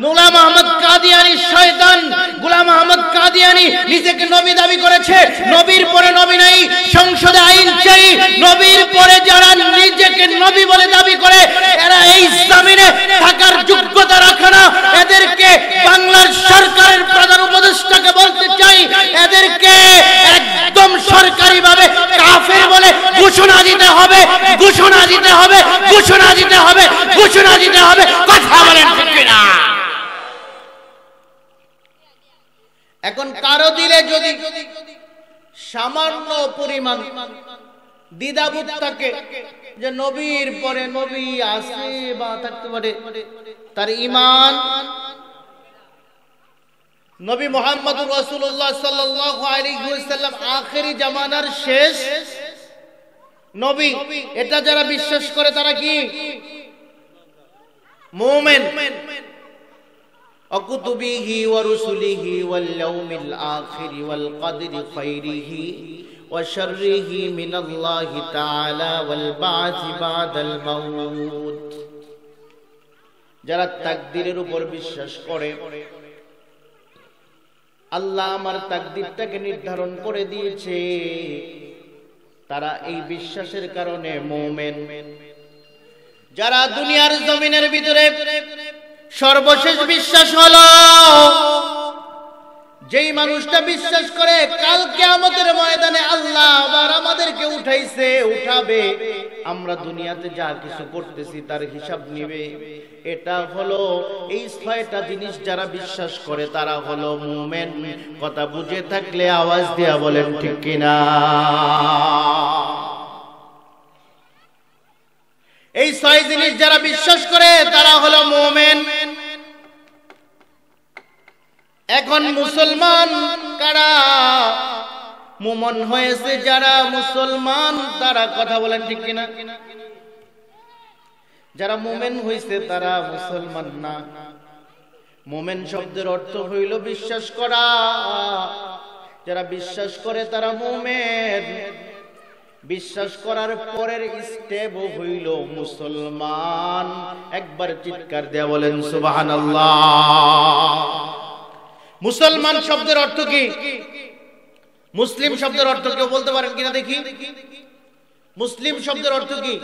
S1: গোলাম আহমদ কাদিয়ানি শয়তান। গোলাম আহমদ কাদিয়ানি নিজেকে নবী দাবি করেছে, নবীর পরে নবী নাই। সংসদে আইন চাই, নবীর পরে যারা নিজেকে নবী বলে দাবি করে এরা এই জমিনে থাকার যোগ্যতা রাখে না। এদেরকে বাংলার সরকারের প্রধান উপদেষ্টাকে বলতে চাই, এদেরকে একদম সরকারিভাবে কাফের বলে ঘোষণা দিতে হবে, ঘোষণা দিতে হবে, ঘোষণা দিতে হবে, ঘোষণা দিতে হবে। কথা বলেন ঠিক না? এখন কারো দিলে যদি সামান্য পরিমাণ দ্বিধাবোধ থাকে যে নবীর পরে নবী আছে বা থাকতে পারে, তার ঈমান নবী মুহাম্মদুর রাসূলুল্লাহ সাল্লাল্লাহু আলাইহি ওয়াসাল্লাম আখেরি জামানার শেষ নবী, এটা যারা বিশ্বাস করে তারা কি? মুমিন। অকুতুবিহি ওয়া রুসুলিহি ওয়াল ইয়াউমিল আখির ওয়াল কদরি খাইরিহি ওয়া শাররিহি মিনাল্লাহি তাআলা ওয়াল বা'থি বা'দাল মাউত। যারা তাকদীরের উপর বিশ্বাস করে, আল্লাহ আমার তাকদীরটাকে নির্ধারণ করে দিয়েছে, তারা এই বিশ্বাসের কারণে মুমিন। যারা দুনিয়ার জমিনের ভিতরে সর্বশেষ বিশ্বাস হলো, যেই মানুষটা বিশ্বাস করে কাল কিয়ামতের ময়দানে আল্লাহ আবার আমাদেরকে উঠাইছে, উঠাবে, আমরা দুনিয়াতে যা কিছু করতেছি তার হিসাব নিবে, এটা হলো এই ছয়টা জিনিস যারা বিশ্বাস করে তারা হলো মুমিন। কথা বুঝে থাকলে আওয়াজ দিয়া বলেন ঠিক কিনা? এই ছয় জিনিস যারা বিশ্বাস করে তারা হলো মুমিন। এখন মুসলমান কারা? মুমিন হয়েছে যারা মুসলমান তারা। কথা বলেন ঠিক কিনা? যারা মুমিন হয়েছে তারা মুসলমান না। মুমিন শব্দের অর্থ হইল বিশ্বাস করা। যারা বিশ্বাস করে তারা মুমিন। বিশ্বাস করার পরের স্টেপ হইল মুসলমান। একবার চিৎকার দেয়া বলেন সুবহানাল্লাহ। মুসলমান শব্দের অর্থ কি? মুসলিম শব্দের অর্থ কেউ বলতে পারেন কিনা দেখি? মুসলিম শব্দের অর্থ কি?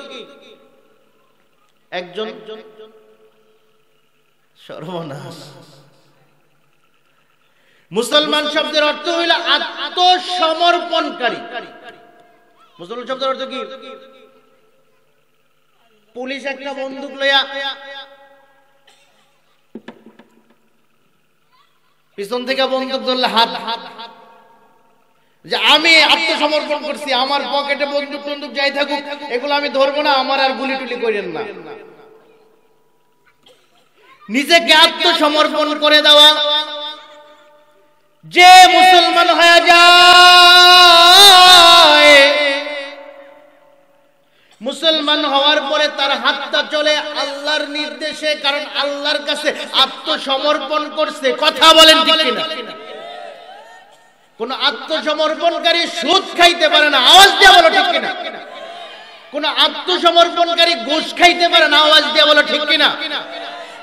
S1: একজন সর্বনাশ। মুসলমান শব্দের অর্থ হইল আত্মসমর্পণকারী। মুসলমান শব্দের অর্থ কি? পুলিশ একটা বন্দুক লইয়া পিছন থেকে বন্দুক ধরলে হাত যে আমি আত্মসমর্পণ করছি, আমার পকেটে বন্দুক টন্দুক যাই থাকুক এগুলো আমি ধরবো না, আমার আর গুলি টুলি করেন না। নিজেকে আত্মসমর্পণ করে দেওয়া। যে মুসলমান হয়ে যায়, মুসলমান হওয়ার পরে তার হাতটা চলে আল্লাহর আল্লাহর নির্দেশে, কারণ আল্লাহর কাছে আত্মসমর্পণ করছে। কথা বলেন ঠিক কিনা? কোন আত্মসমর্পণকারী সুদ খাইতে পারে না, আওয়াজ দিয়ে বলো ঠিক কিনা? কোন আত্মসমর্পণকারী ঘুষ খাইতে পারে না, আওয়াজ দিয়ে বলো ঠিক কিনা?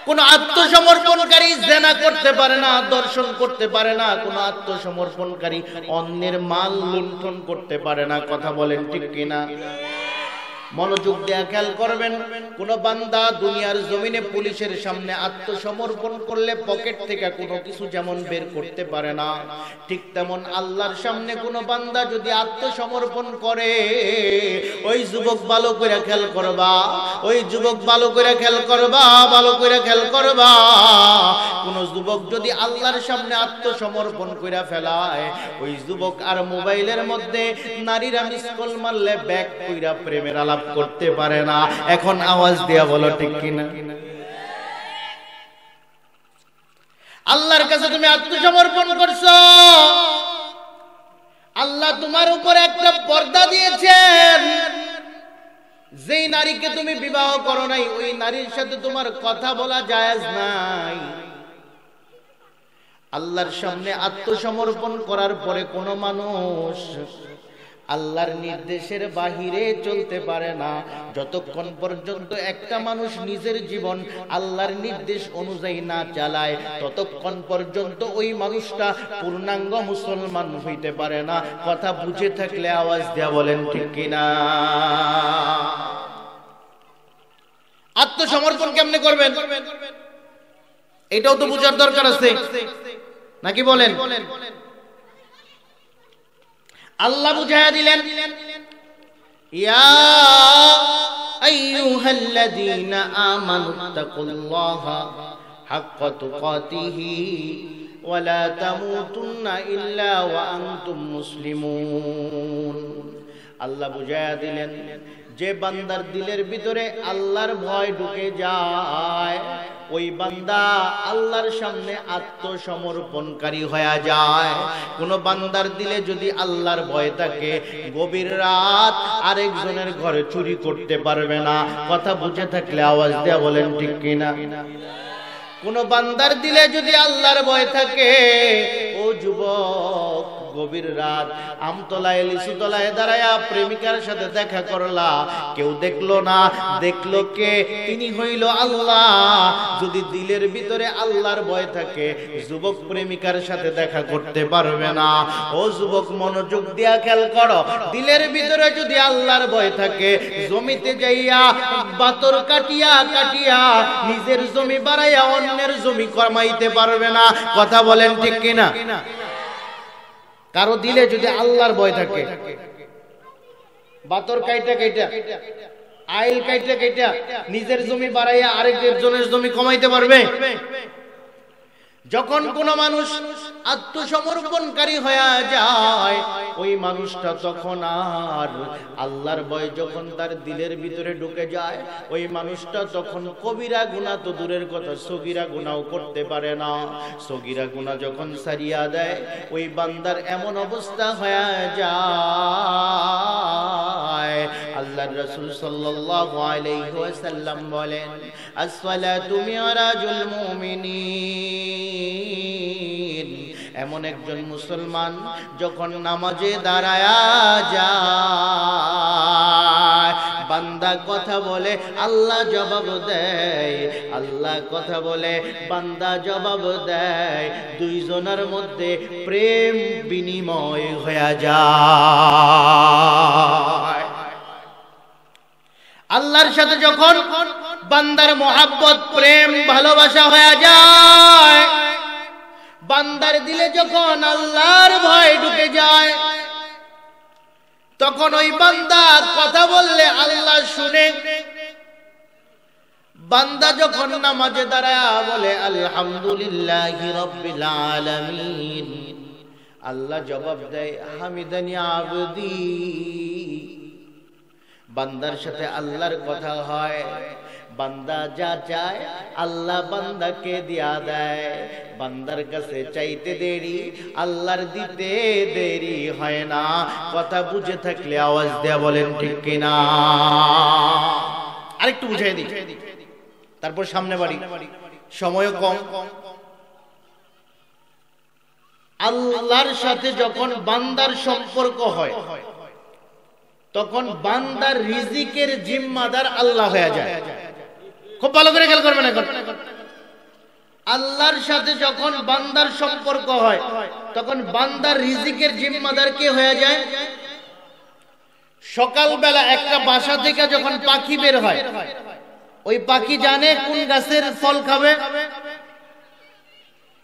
S1: কোন আত্মসমর্পণকারী জেনা করতে পারে না, দর্শন করতে পারে না। কোন আত্মসমর্পণকারী অন্যের মাল লুণ্ঠন করতে পারে না। কথা বলেন ঠিক কিনা? মনোযোগ দিয়ে খেয়াল করবেন, কোন বান্দা দুনিয়ার জমিনে পুলিশের সামনে আত্মসমর্পণ করলে পকেট থেকে কোনো কিছু যেমন বের করতে পারে না, ঠিক তেমন আল্লাহর সামনে কোন বান্দা যদি আত্মসমর্পণ করে, ওই যুবক ভালো করে খেয়াল করবা, ওই যুবক ভালো করে খেয়াল করবা, ভালো করে খেয়াল করবা, কোন যুবক যদি আল্লাহর সামনে আত্মসমর্পণ করে ফেলায়, ওই যুবক আর মোবাইলের মধ্যে নারীরা মিস কল মারলে ব্যাক কইরা প্রেমের আলাপ করতে পারে না। এখন আওয়াজ দিয়া বলো ঠিক কিনা? আল্লাহর কাছে তুমি আত্মসমর্পণ করছো, আল্লাহ তোমার উপর একটা পর্দা দিয়েছেন। যেই নারীকে তুমি বিবাহ করো নাই, ওই নারীর সাথে তোমার কথা বলা জায়েজ নাই। আল্লাহর সামনে আত্মসমর্পণ করার পরে কোন মানুষ আল্লাহর নির্দেশের বাহিরে চলতে পারে না। যতক্ষণ পর্যন্ত একটা মানুষ নিজের জীবন আল্লাহর নির্দেশ অনুযায়ী না চালায়, ততক্ষণ পর্যন্ত ওই মানুষটা পূর্ণাঙ্গ মুসলমান হইতে পারে না। কথা বুঝে থাকলে আওয়াজ দেয়া বলেন ঠিক কিনা? আত্মসমর্পণ কেমনে করবেন এটাও তো বুঝার দরকার আছে, নাকি বলেন? আল্লাহ বুঝায়া দিলেন, ইয়া আইয়ুহাল্লাযীনা আমানুত্তাকুল্লাহা হাক্কা তুকাতিহি ওয়া লা তামুতুন্না ইল্লা ওয়া আনতুম মুসলিমুন। আল্লাহ বুঝায়া দিলেন, যে বান্দার দিলের ভিতরে আল্লাহর ভয় ঢুকে যায়, ওই বান্দা আল্লাহর সামনে আত্মসমর্পণকারী হয়ে যায়। কোন বান্দার দিলে যদি আল্লাহর ভয় থাকে, গভীর রাত আরেকজনের ঘরে চুরি করতে পারবে না। কথা বুঝে থাকলে আওয়াজ দেয়া বলেন ঠিক কিনা? কোন বান্দার দিলে যদি আল্লাহর ভয় থাকে, ও যুবক, গভীর রাত আমতলায় লিচুতলায় দাঁড়ায়া প্রেমিকার সাথে দেখা করলা, কেউ দেখলো না, দেখলো কে? তিনি হইল আল্লাহ। যদি দিলের ভিতরে আল্লাহর ভয় থাকে, যুবক প্রেমিকার সাথে দেখা করতে পারবে না। ও যুবক, মনোযোগ দিয়া খেয়াল করো, দিলের ভিতরে যদি আল্লাহর ভয় থাকে, জমিতে যাইয়া বাতর কাটিয়া কাটিয়া নিজের জমি বাড়াইয়া অন্যের জমি কমাইতে পারবে না। কথা বলেন ঠিক কিনা? কারো দিলে যদি আল্লাহর ভয় থাকে, বাতর কাইটা কাইটা, আইল কাইটা কাইটা নিজের জমি বাড়াইয়া আরেকজনের জমি কমাইতে পারবে? যখন কোন মানুষ আত্মসমর্পণকারী হয়ে যায়, ওই মানুষটা তখন আর আল্লাহর ভয় যখন তার দিলের ভিতরে ঢুকে যায়, ওই মানুষটা তখন কবিরা গুনাহ তো দূরের কথা, সগীরা গুনাহও করতে পারে না। সগীরা গুনাহ যখন ছাড়িয়া দেয়, ওই বান্দার এমন অবস্থা হয়ে যায়, আল্লাহর রাসূল সাল্লাল্লাহু আলাইহি ওয়াসাল্লাম বলেন, as-salatu mi'rajul mu'minin। এমন একজন মুসলমান যখন নামাজে দাঁড়ায়া যায়, বান্দা কথা বলে, আল্লাহ জবাব দেয়, আল্লাহ কথা বলে, বান্দা জবাব দেয়, দুইজনের মধ্যে প্রেম বিনিময় হয়ে যায়। আল্লাহর সাথে যখন বান্দার মোহাব্বত, প্রেম, ভালোবাসা হয়ে যায়, বান্দার দিলে যখন আল্লাহর ভয় ঢুকে যায়, তখন ওই বান্দা কথা বললে আল্লাহ শুনে। বান্দা যখন নামাজে দাঁড়ায় বলে আলহামদুলিল্লাহি রাব্বিল আলামিন, আল্লাহ জবাব দেয় হামিদানি আবদি। বান্দার সাথে আল্লাহর কথা হয়, বান্দা যা চায় আল্লাহ বান্দাকে দিয়া দেয়। বান্দার কাছে চাইতে দেরি, আল্লাহর দিতে দেরি হয় না। কথা বুঝে থাকলে আওয়াজ দেয়া বলেন ঠিক কিনা? আরেকটু বুঝাই দিই, তারপর সামনে বাড়ি, সময় কম। আল্লাহর সাথে যখন বান্দার সম্পর্ক হয় তখন বান্দার রিজিকের জিম্মাদার আল্লাহ হয়ে যায়। খুব ভালো করে খেয়াল করবেন এখন। আল্লাহর সাথে যখন বান্দার সম্পর্ক হয় তখন বান্দার রিজিকের জিম্মাদার কে হয়ে যায়? সকালবেলা একটা বাসা থেকে যখন পাখি বের হয়, ওই পাখি জানে কোন গাছের ফল খাবে,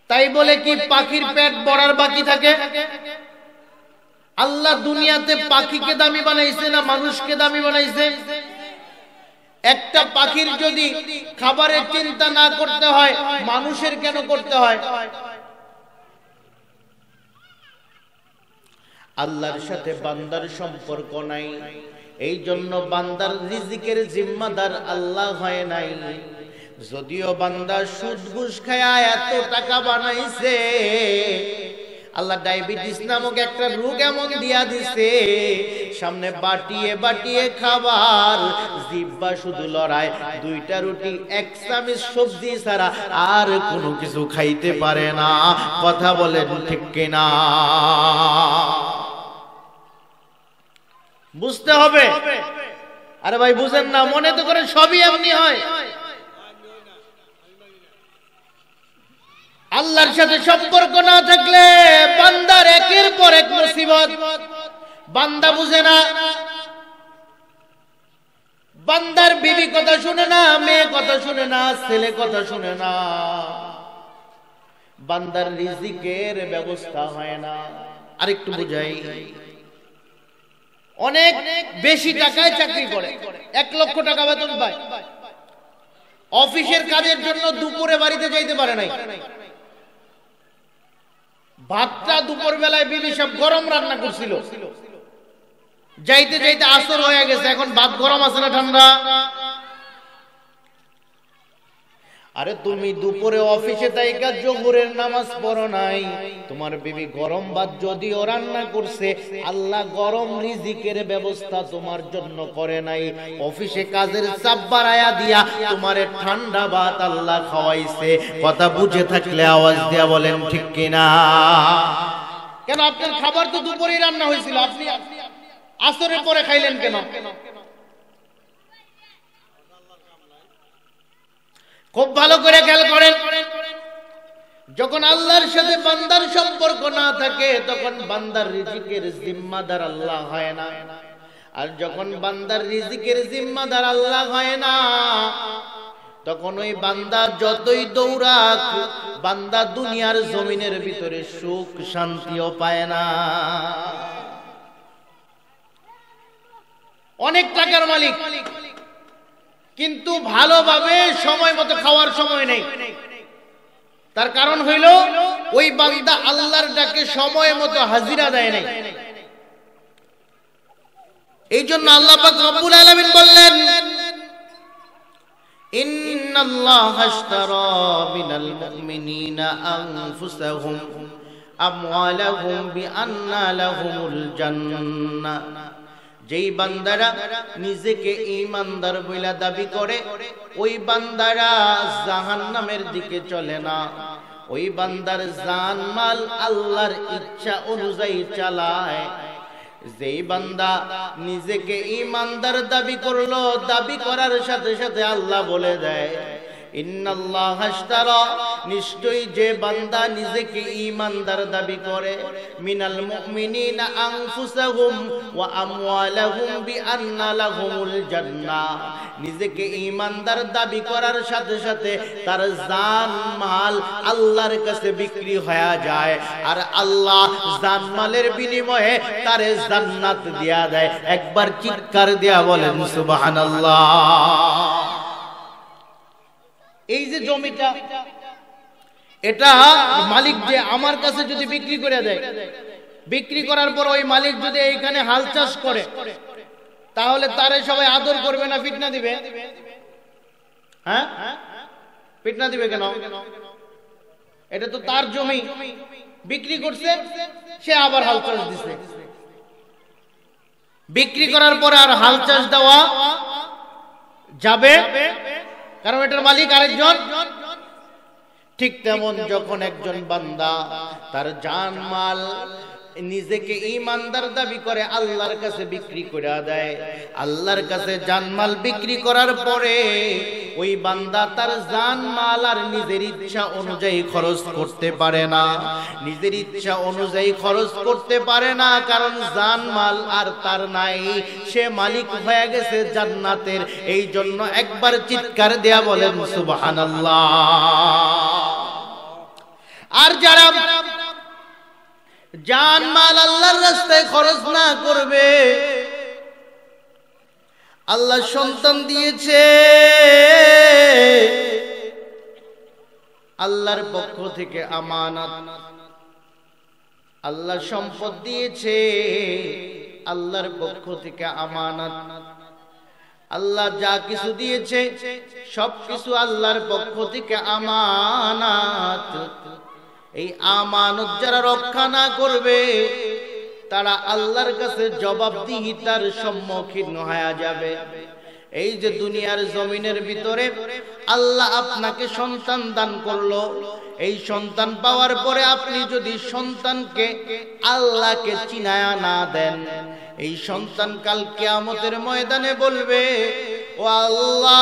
S1: তাই বলে কি পাখির পেট ভরার বাকি থাকে? আল্লাহ দুনিয়াতে পাখিকে দামি বানাইছে না মানুষকে দামি বানাইছে? একটা পাখির যদি খাবারের চিন্তা না করতে হয়, মানুষের কেন করতে হয়? আল্লাহর সাথে বান্দার সম্পর্ক নাই, এই জন্য বান্দার রিজিকের জিম্মাদার আল্লাহ হয় নাই। যদিও বান্দা সুদ ঘুষ খায়া এত টাকা বানাইছে, আল্লাহ ডায়াবেটিস নামক একটা রোগ এমন দিয়া দিছে, সামনে বাটিয়ে বাটিয়ে খাবার, জিহ্বা শুধু লড়ায়, দুইটা রুটি এক চামচ সবজি ছাড়া আর কোনো কিছু খাইতে পারে না। কথা বলেন ঠিক কিনা? বুঝতে হবে। আরে ভাই বুঝেন না, মনে তো করেন সবই এমনি হয়। আল্লাহর সাথে সম্পর্ক না থাকলে বান্দার একের পর এক মুসিবত। বান্দা বুঝে না, বান্দার বিবি কথা শুনে না, মেয়ে কথা শুনে না, ছেলে কথা শুনে না, বান্দার রিজিকের ব্যবস্থা হয় না। আরেকটু বুঝাই, অনেক বেশি টাকায় চাকরি করে, 1 লক্ষ টাকা বেতন পায়, অফিসের কাজের জন্য দুপুরে বাড়িতে যাইতে পারে নাই। ভাতটা দুপুর বেলায় বিবি সব গরম রান্না করছিল, যাইতে যাইতে আসর হয়ে গেছে, এখন ভাত গরম আছে না ঠান্ডা? আরে তুমি দুপুরে অফিসে তাইকা জোহরের নামাজ পড়ো নাই, তোমার বিবি গরম ভাত যদিও রান্না করছে, আল্লাহ গরম রিজিকের ব্যবস্থা তোমার জন্য করে নাই। অফিসে কাজের চাপ বাড়ায়া দিয়া তোমারে ঠান্ডা ভাত আল্লাহ খাওয়াইছে। কথা বুঝে থাকলে আওয়াজ দিয়া বলেন ঠিক কিনা? কেন আপনার খাবার তো দুপুরেই রান্না হয়েছিল, আপনি আসরের পরে খাইলেন কেন? খুব ভালো করে খেয়াল করেন, যখন আল্লাহর সাথে বান্দার সম্পর্ক না থাকে তখন বান্দার রিজিকের জিম্মাদার আল্লাহ হয় না। আর যখন বান্দার রিজিকের জিম্মাদার আল্লাহ হয় না, তখন ওই বান্দা যতই দৌড়াক, বান্দা দুনিয়ার জমিনের ভিতরে সুখ শান্তিও পায় না। অনেক টাকার মালিক, কিন্তু ভালোভাবে সময় মতো খাওয়ার সময় নেই। তার কারণ হইল ওই বান্দা আল্লাহর ডাকে সময় মতো হাজিরা দেয় নাই। এই জন্য আল্লাহ পাক রব্বুল আলামিন বললেন, ইন্নাল্লাহা আশতারা মিনাল মুমিনিনা আনফুসাহুম আমওয়ালাহুম বিআন্না লাহুমুল জান্নাহ। যেই বান্দারা নিজেকে ঈমানদার বইলা দাবি করে, ওই বান্দারা জাহান্নামের দিকে চলে না। ওই বান্দার জান মাল আল্লাহর ইচ্ছা অনুযায়ী চালায়। যেই বান্দা নিজেকে ঈমানদার দাবি করলো, দাবি করার সাথে সাথে আল্লাহ বলে দেয়, ইন্নাল্লাহা আশতারা, নিশ্চয়ই যে বান্দা নিজেকে ঈমানদার দাবি করে, মিনাল মুমিনিনা আনফুসাহুম ওয়া আমওয়ালাহুম বিআন্না লাহুমুল জান্নাহ, নিজেকে ঈমানদার দাবি করার সাথে সাথে তার জান মাল আল্লাহর কাছে বিক্রি হয়ে যায়, আর আল্লাহ জান মালের বিনিময়ে তারে জান্নাত দিয়া দেয়। একবার চিৎকার দিয়া বলেন সুবহানাল্লাহ। এই যে জমিটা, এটা মালিক যে আমার কাছে যদি বিক্রি করে দেয়, বিক্রি করার পর ওই মালিক যদি এইখানে হাল চাষ করে, তাহলে তারে সবাই আদর করবে না ফিটনা দিবে? হ্যাঁ, ফিটনা দিবে কেন? এটা তো তার জমি, বিক্রি করছে, সে আবার হাল চাষ দিছে। বিক্রি করার পরে আর হাল চাষ দেওয়া যাবে কারণ এটার মালিক আরেকজন। ঠিক তেমন যখন একজন বান্দা তার জান মাল নিজেকে ঈমানদার দাবি করে আল্লাহর কাছে বিক্রি করে দেয়, আল্লাহর কাছে জানমাল বিক্রি করার পরে ওই বান্দা তার জানমাল আর নিজের ইচ্ছা অনুযায়ী খরচ করতে পারে না, নিজের ইচ্ছা অনুযায়ী খরচ করতে পারে না, কারণ জানমাল আর তার নাই, সে মালিক হয়ে গেছে জান্নাতের। এই জন্য একবার চিৎকার দেয়া বলেন সুবহানাল্লাহ। আর যারা জান মাল আল্লাহর রাস্তায় খরচ না করবে, আল্লাহ সন্তান দিয়েছে, আল্লাহর পক্ষ থেকে আমানত, আল্লাহ সম্পদ দিয়েছে, আল্লাহর পক্ষ থেকে আমানত, আল্লাহ যা কিছু দিয়েছে সবকিছু আল্লাহর পক্ষ থেকে আমানত। এই আমানত যারা রক্ষা না করবে তারা আল্লাহর কাছে জবাবদিহিতার সম্মুখীন হয়ে যাবে। এই যে দুনিয়ার জমিনের ভিতরে আল্লাহ আপনাকে সন্তান দান করলো, এই সন্তান পাওয়ার পরে আপনি যদি সন্তানকে আল্লাহকে চিনায়া না দেন, এই সন্তান কাল কিয়ামতের ময়দানে বলবে, ও আল্লাহ,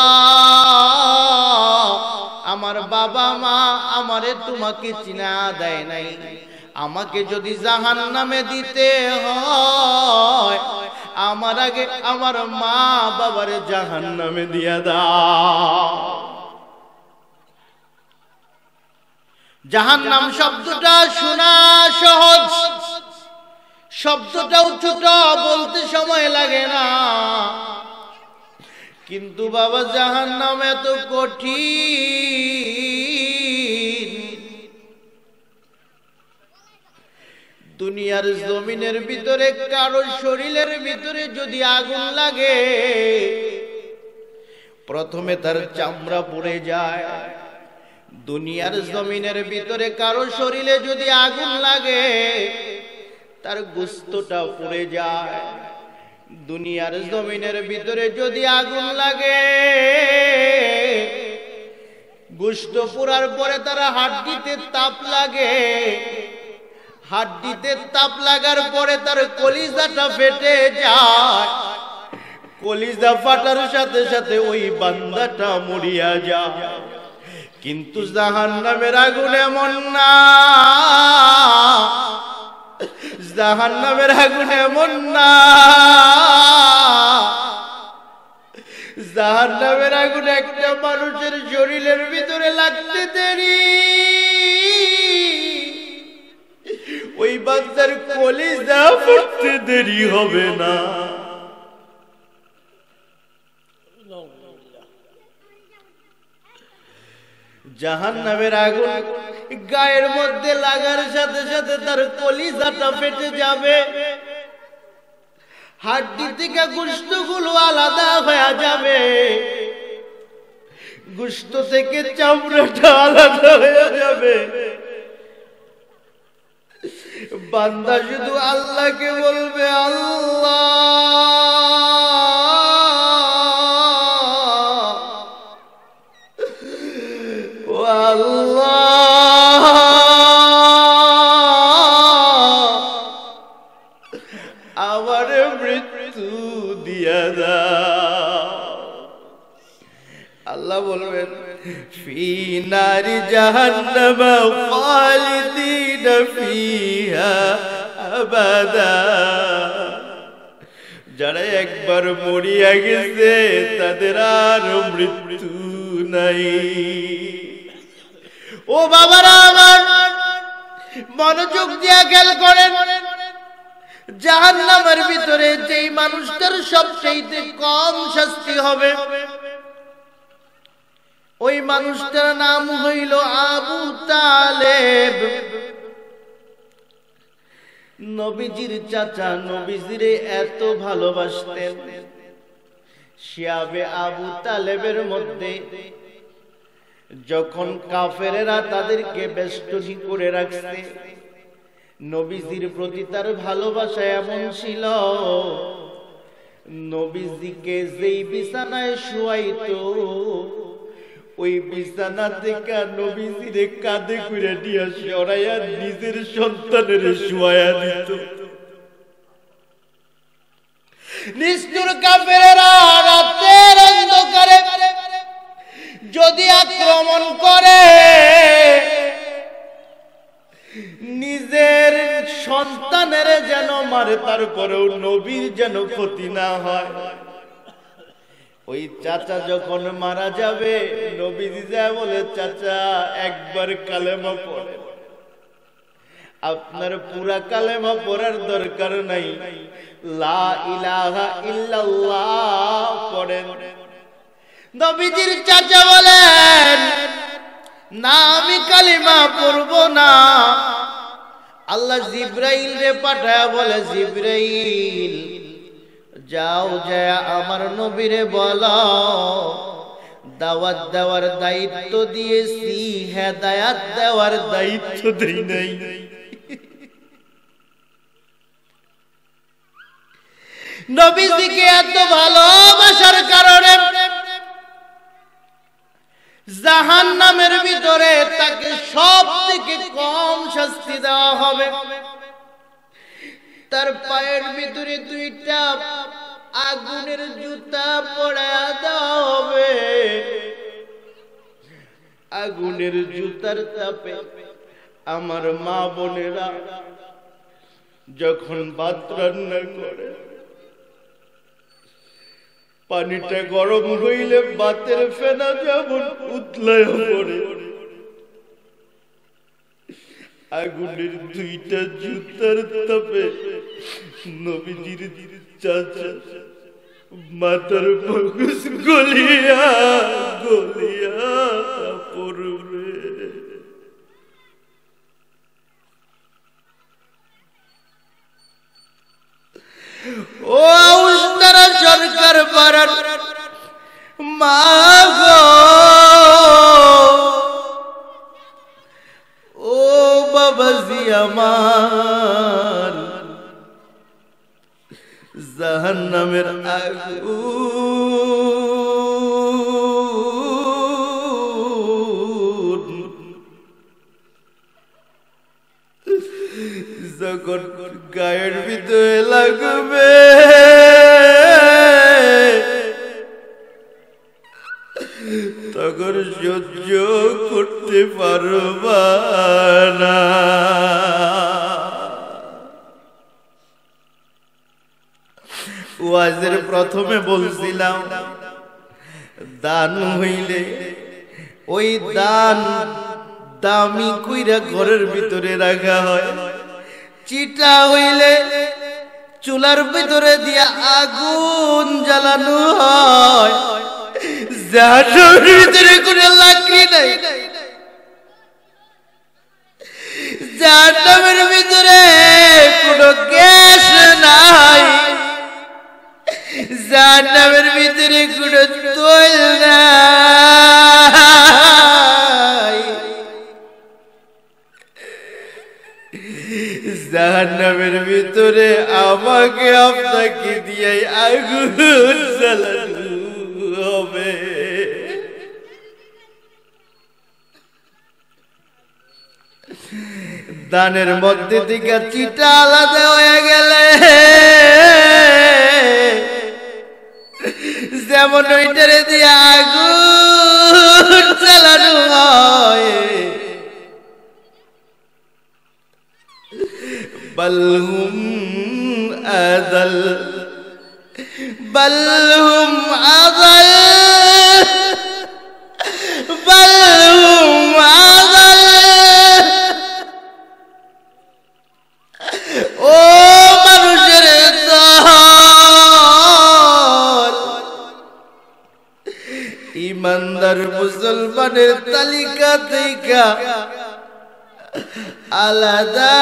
S1: আমার বাবা মা আমারে তোমাকে চিনা দেয় নাই, আমাকে যদি জাহান্নামে দিতে হয় আমার আগে আমার মা বাবারে জাহান্নামে দিয়া দাও। জাহান্নাম শব্দটা শোনা সহজ, শব্দটাও ছোট, বলতে সময় লাগে না, কিন্তু বাবা জাহান্নাম এত কঠিন। দুনিয়ার জমিনের ভিতরে কারো শরীরের ভিতরে যদি আগুন লাগে, প্রথমে তার চামড়া পুড়ে যায়। দুনিয়ার জমিনের ভিতরে কারো শরীরে যদি আগুন লাগে, তার গোশতটা পুড়ে যায়। দুনিয়ার জমিনের ভিতরে যদি আগুন লাগে, গোশত পোড়ার পরে তার হাড্ডিতে তাপ লাগে, হাড্ডিতে তাপ লাগার পরে তার কলিজাটা ফেটে যায়, কলিজা ফাটার সাথে সাথে ওই বান্দাটা মরিয়া যায়। কিন্তু জাহান্নামের আগুন এমন না, জাহান্নামের আগুন এমন না, জাহান্নামের আগুন একটা মানুষের শরীরের ভিতরে লাগতে দেরি, ওই বান্দার কলিজা ফুটতে দেরি হবে না। জাহান্নামের আগুন গায়ের মধ্যে লাগার সাথে সাথে তার কলিজাটা ফেটে যাবে, হাড্ডি থেকে গোশতগুলো আলাদা হয়ে যাবে, গোশত থেকে চামড়াটা আলাদা হয়ে যাবে। বান্দা শুধু আল্লাহকে বলবে, আল্লাহ ও আল্লাহ, আমার মৃত্যু দিয়া দাও। আল্লাহ বলবেন, ফি নারি জাহান্নাম খালিদিনা ফিহা আবাদা। যারা একবার মরিয়া গেছে তাদের আর মৃত্যু নাই। ও বাবারা আমার, মনোযোগ দিয়া খেয়াল করেন, জাহান্নামের ভিতরে যেই মানুষটার সবচেয়ে কম শাস্তি হবে, ওই মানুষটার নাম হইল আবু তালেব। নবীজির চাচা নবীজিরে এত ভালোবাসতেন, শিয়াবে আবু তালেবের মধ্যে যখন কাফেরেরা তাদেরকে বেষ্টনী করে রাখছে, নবীজির প্রতি তার ভালোবাসা এমন ছিল, নবীজিকে যেই বিছানায় শুয়াইতো ওই বিছানা থেকে নবীজিরে কাঁধে করে নিয়ে সরাইয়া নিজের সন্তানের শুয়াইয়া দিত। নিষ্ঠুর কাফেরেরা রাতের অন্ধকারে যদি আক্রমণ করে নিজের সন্তানের যেন মারে, তারপরেও নবীর যেন ক্ষতি না হয়। ওই চাচা যখন মারা যাবে নবীজি যা বলে, চাচা একবার কালেমা পড়ে। আপনার পুরা কালেমা পড়ার দরকার নাই, লা ইলাহা ইল্লাল্লাহ পড়েন। নবীজির চাচা বলেন, না আমি কালিমা পড়ব না। আল্লাহ জিব্রাইল রে পাঠায় বলে, জিব্রাইল যাও যায় আমার নবীরে বলো দাওয়াত দেওয়ার দায়িত্ব দিয়েছি, হেদায়েত দেওয়ার দায়িত্ব দেই নাই। নবীজিকে এত ভালোবাসার কারণে জাহান্নামের ভিতরে তাকে সব থেকে কম শাস্তি দেওয়া হবে। তার পায়ের ভিতরে দুইটা আগুনের জুতা পড়া দেওয়া হবে। আগুনের জুতার তাপে আমার মা বোনেরা যখন ভাত রান্না করে, পানিটা গরম হইলে ভাতের ফেনা যেমন উতলায় পড়ে, আগুনের দুইটা জুতার তাপে নবীজির চাচা মাথার মগজ গলিয়া গলিয়া পড়বে। ও উস্তারা সরকার পাড়ার মা গো, ও বাবাজি আমার, জাহান্নামের আগুন যখন গায়ের ভিতরে লাগবে তখন সহ্য করতে পারবা না। ওয়াজের প্রথমে বলছিলাম দান হইলে ওই দান দামি কইরা ঘরের ভিতরে রাখা হয়, চিটা হইলে চুলার ভিতরে দিয়া আগুন জ্বালানো হয়। জাহান্নামের ভিতরে কোনো লাকড়ি নাই, জাহান্নামের ভিতরে কোনো গ্যাস নাই, জাহান্নামের ভিতরে কোনো তৈল নাই। জাহান্নামের ভিতরে আমাকে আপনাকে দিয়ে আগুন জ্বালানো হবে। দানের মধ্যে থেকে চিটা আলাদা হয়ে গেলে যেমন ওইটারে দিয়ে আগুন জ্বালানো হয়। বলহুম আদল বলহুম আদল বলহুম আদল। ও মানুষের দল, ইমানদার মুসলমানের তালিকা থেকে আলাদা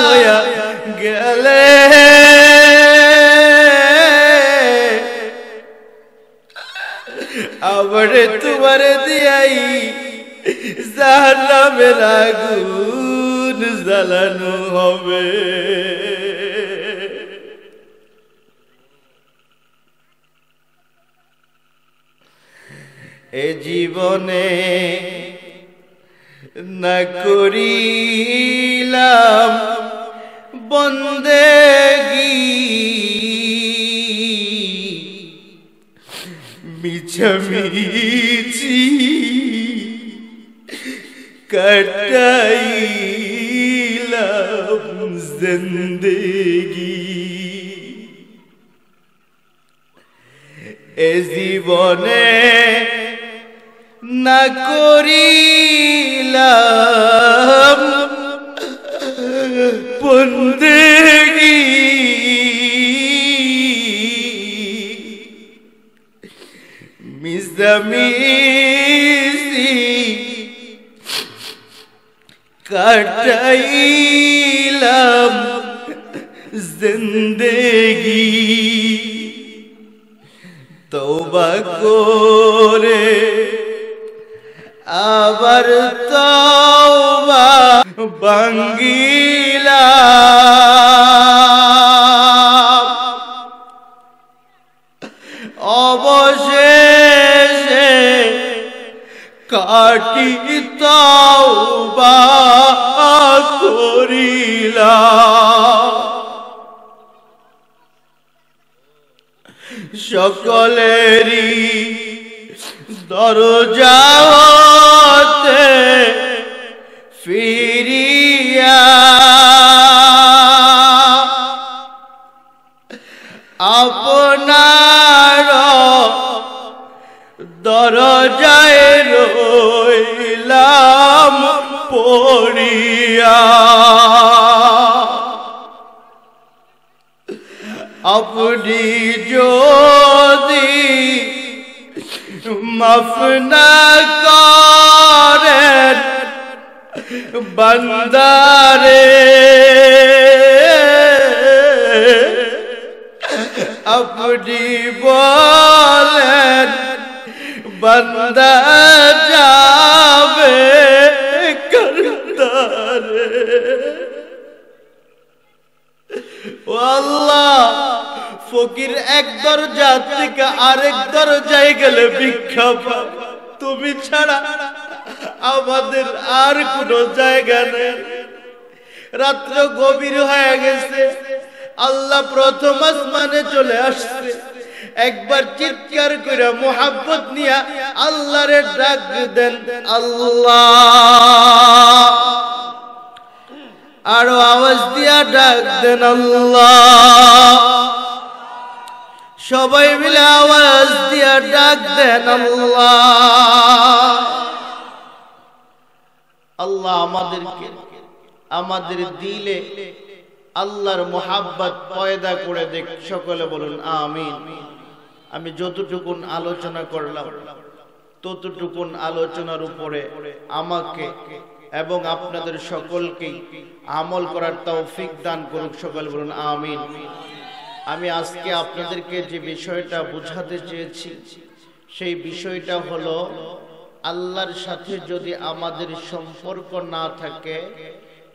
S1: হইয়া গেলে আমারে তোমারে দিয়াই জাহান্নামের আগুন জ্বালানো হবে। এ জীবনে না করিলাম বন্দেগী, মিছামিছি কাটাইলাম জিন্দেগি। এ জীবনে না করিলাম বন্দেগী, মিছামিছি কাটাইলাম জিন্দেগি। তওবা করে আবার তওবা ভাঙ্গিলাম, অবশেষে কাটি তওবা করিলাম। সকলেরই দরজাতে ফিরিয়া আপনার দরজায় রইলাম পড়িয়া। আপনি যদি মাফ না করেন বান্দারে, আপনি বলেন বান্দা যাবে কারাগারে। ও আল্লাহ, ফকির এক দরজা থেকে আরেক দরজায় গেলে ভিক্ষা পায়, তুমি ছাড়া আমাদের আর কোনো জায়গা নেই। রাত্র গভীর হয়ে গেছে, আল্লাহ প্রথম আসমানে চলে আসছে। একবার চিৎকার করে মোহাব্বত নিয়ে আল্লাহরে ডাক দেন, আল্লাহ। আরো আওয়াজ দিয়া ডাক দেন, আল্লাহ। সবাই মিলে আওয়াজ দিয়া ডাক দেন, আল্লাহ। আল্লাহ আমাদেরকে আমাদের দিলে আল্লাহর মোহাব্বত পয়দা করে দেখ। সকলে বলুন আমিন। আমি যতটুকুন আলোচনা করলাম ততটুকুন আলোচনার উপরে আমাকে এবং আপনাদের সকলকেই আমল করার তৌফিক দান করুক। সকলে বলুন আমিন। আমি আজকে আপনাদেরকে যে বিষয়টা বোঝাতে চেয়েছি সেই বিষয়টা হলো, আল্লাহর সাথে যদি আমাদের সম্পর্ক না থাকে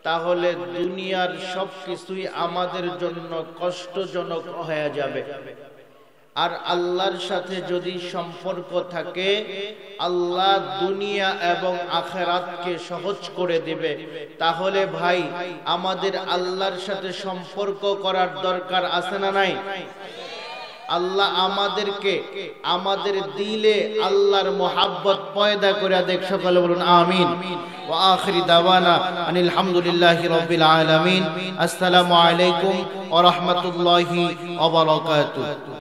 S1: তাহলে দুনিয়ার সবকিছুই আমাদের জন্য কষ্টজনক হয়ে যাবে। আর আল্লাহর সাথে যদি সম্পর্ক থাকে, আল্লাহ দুনিয়া এবং আখিরাতকে সহজ করে দিবে। তাহলে ভাই, আমাদের আল্লাহর সাথে সম্পর্ক করার দরকার আছে না নাই? আল্লাহ আমাদেরকে আমাদের দিলে আল্লাহর মোহাব্বত পয়দা করে দেখ। সকলে বলুন আমিন। ওয়া আখিরি দাওয়ানা আনিল হামদুলিল্লাহি রাব্বিল আলামিন। আসসালামু আলাইকুম ওয়া রাহমাতুল্লাহি ওয়া বারাকাতুহু।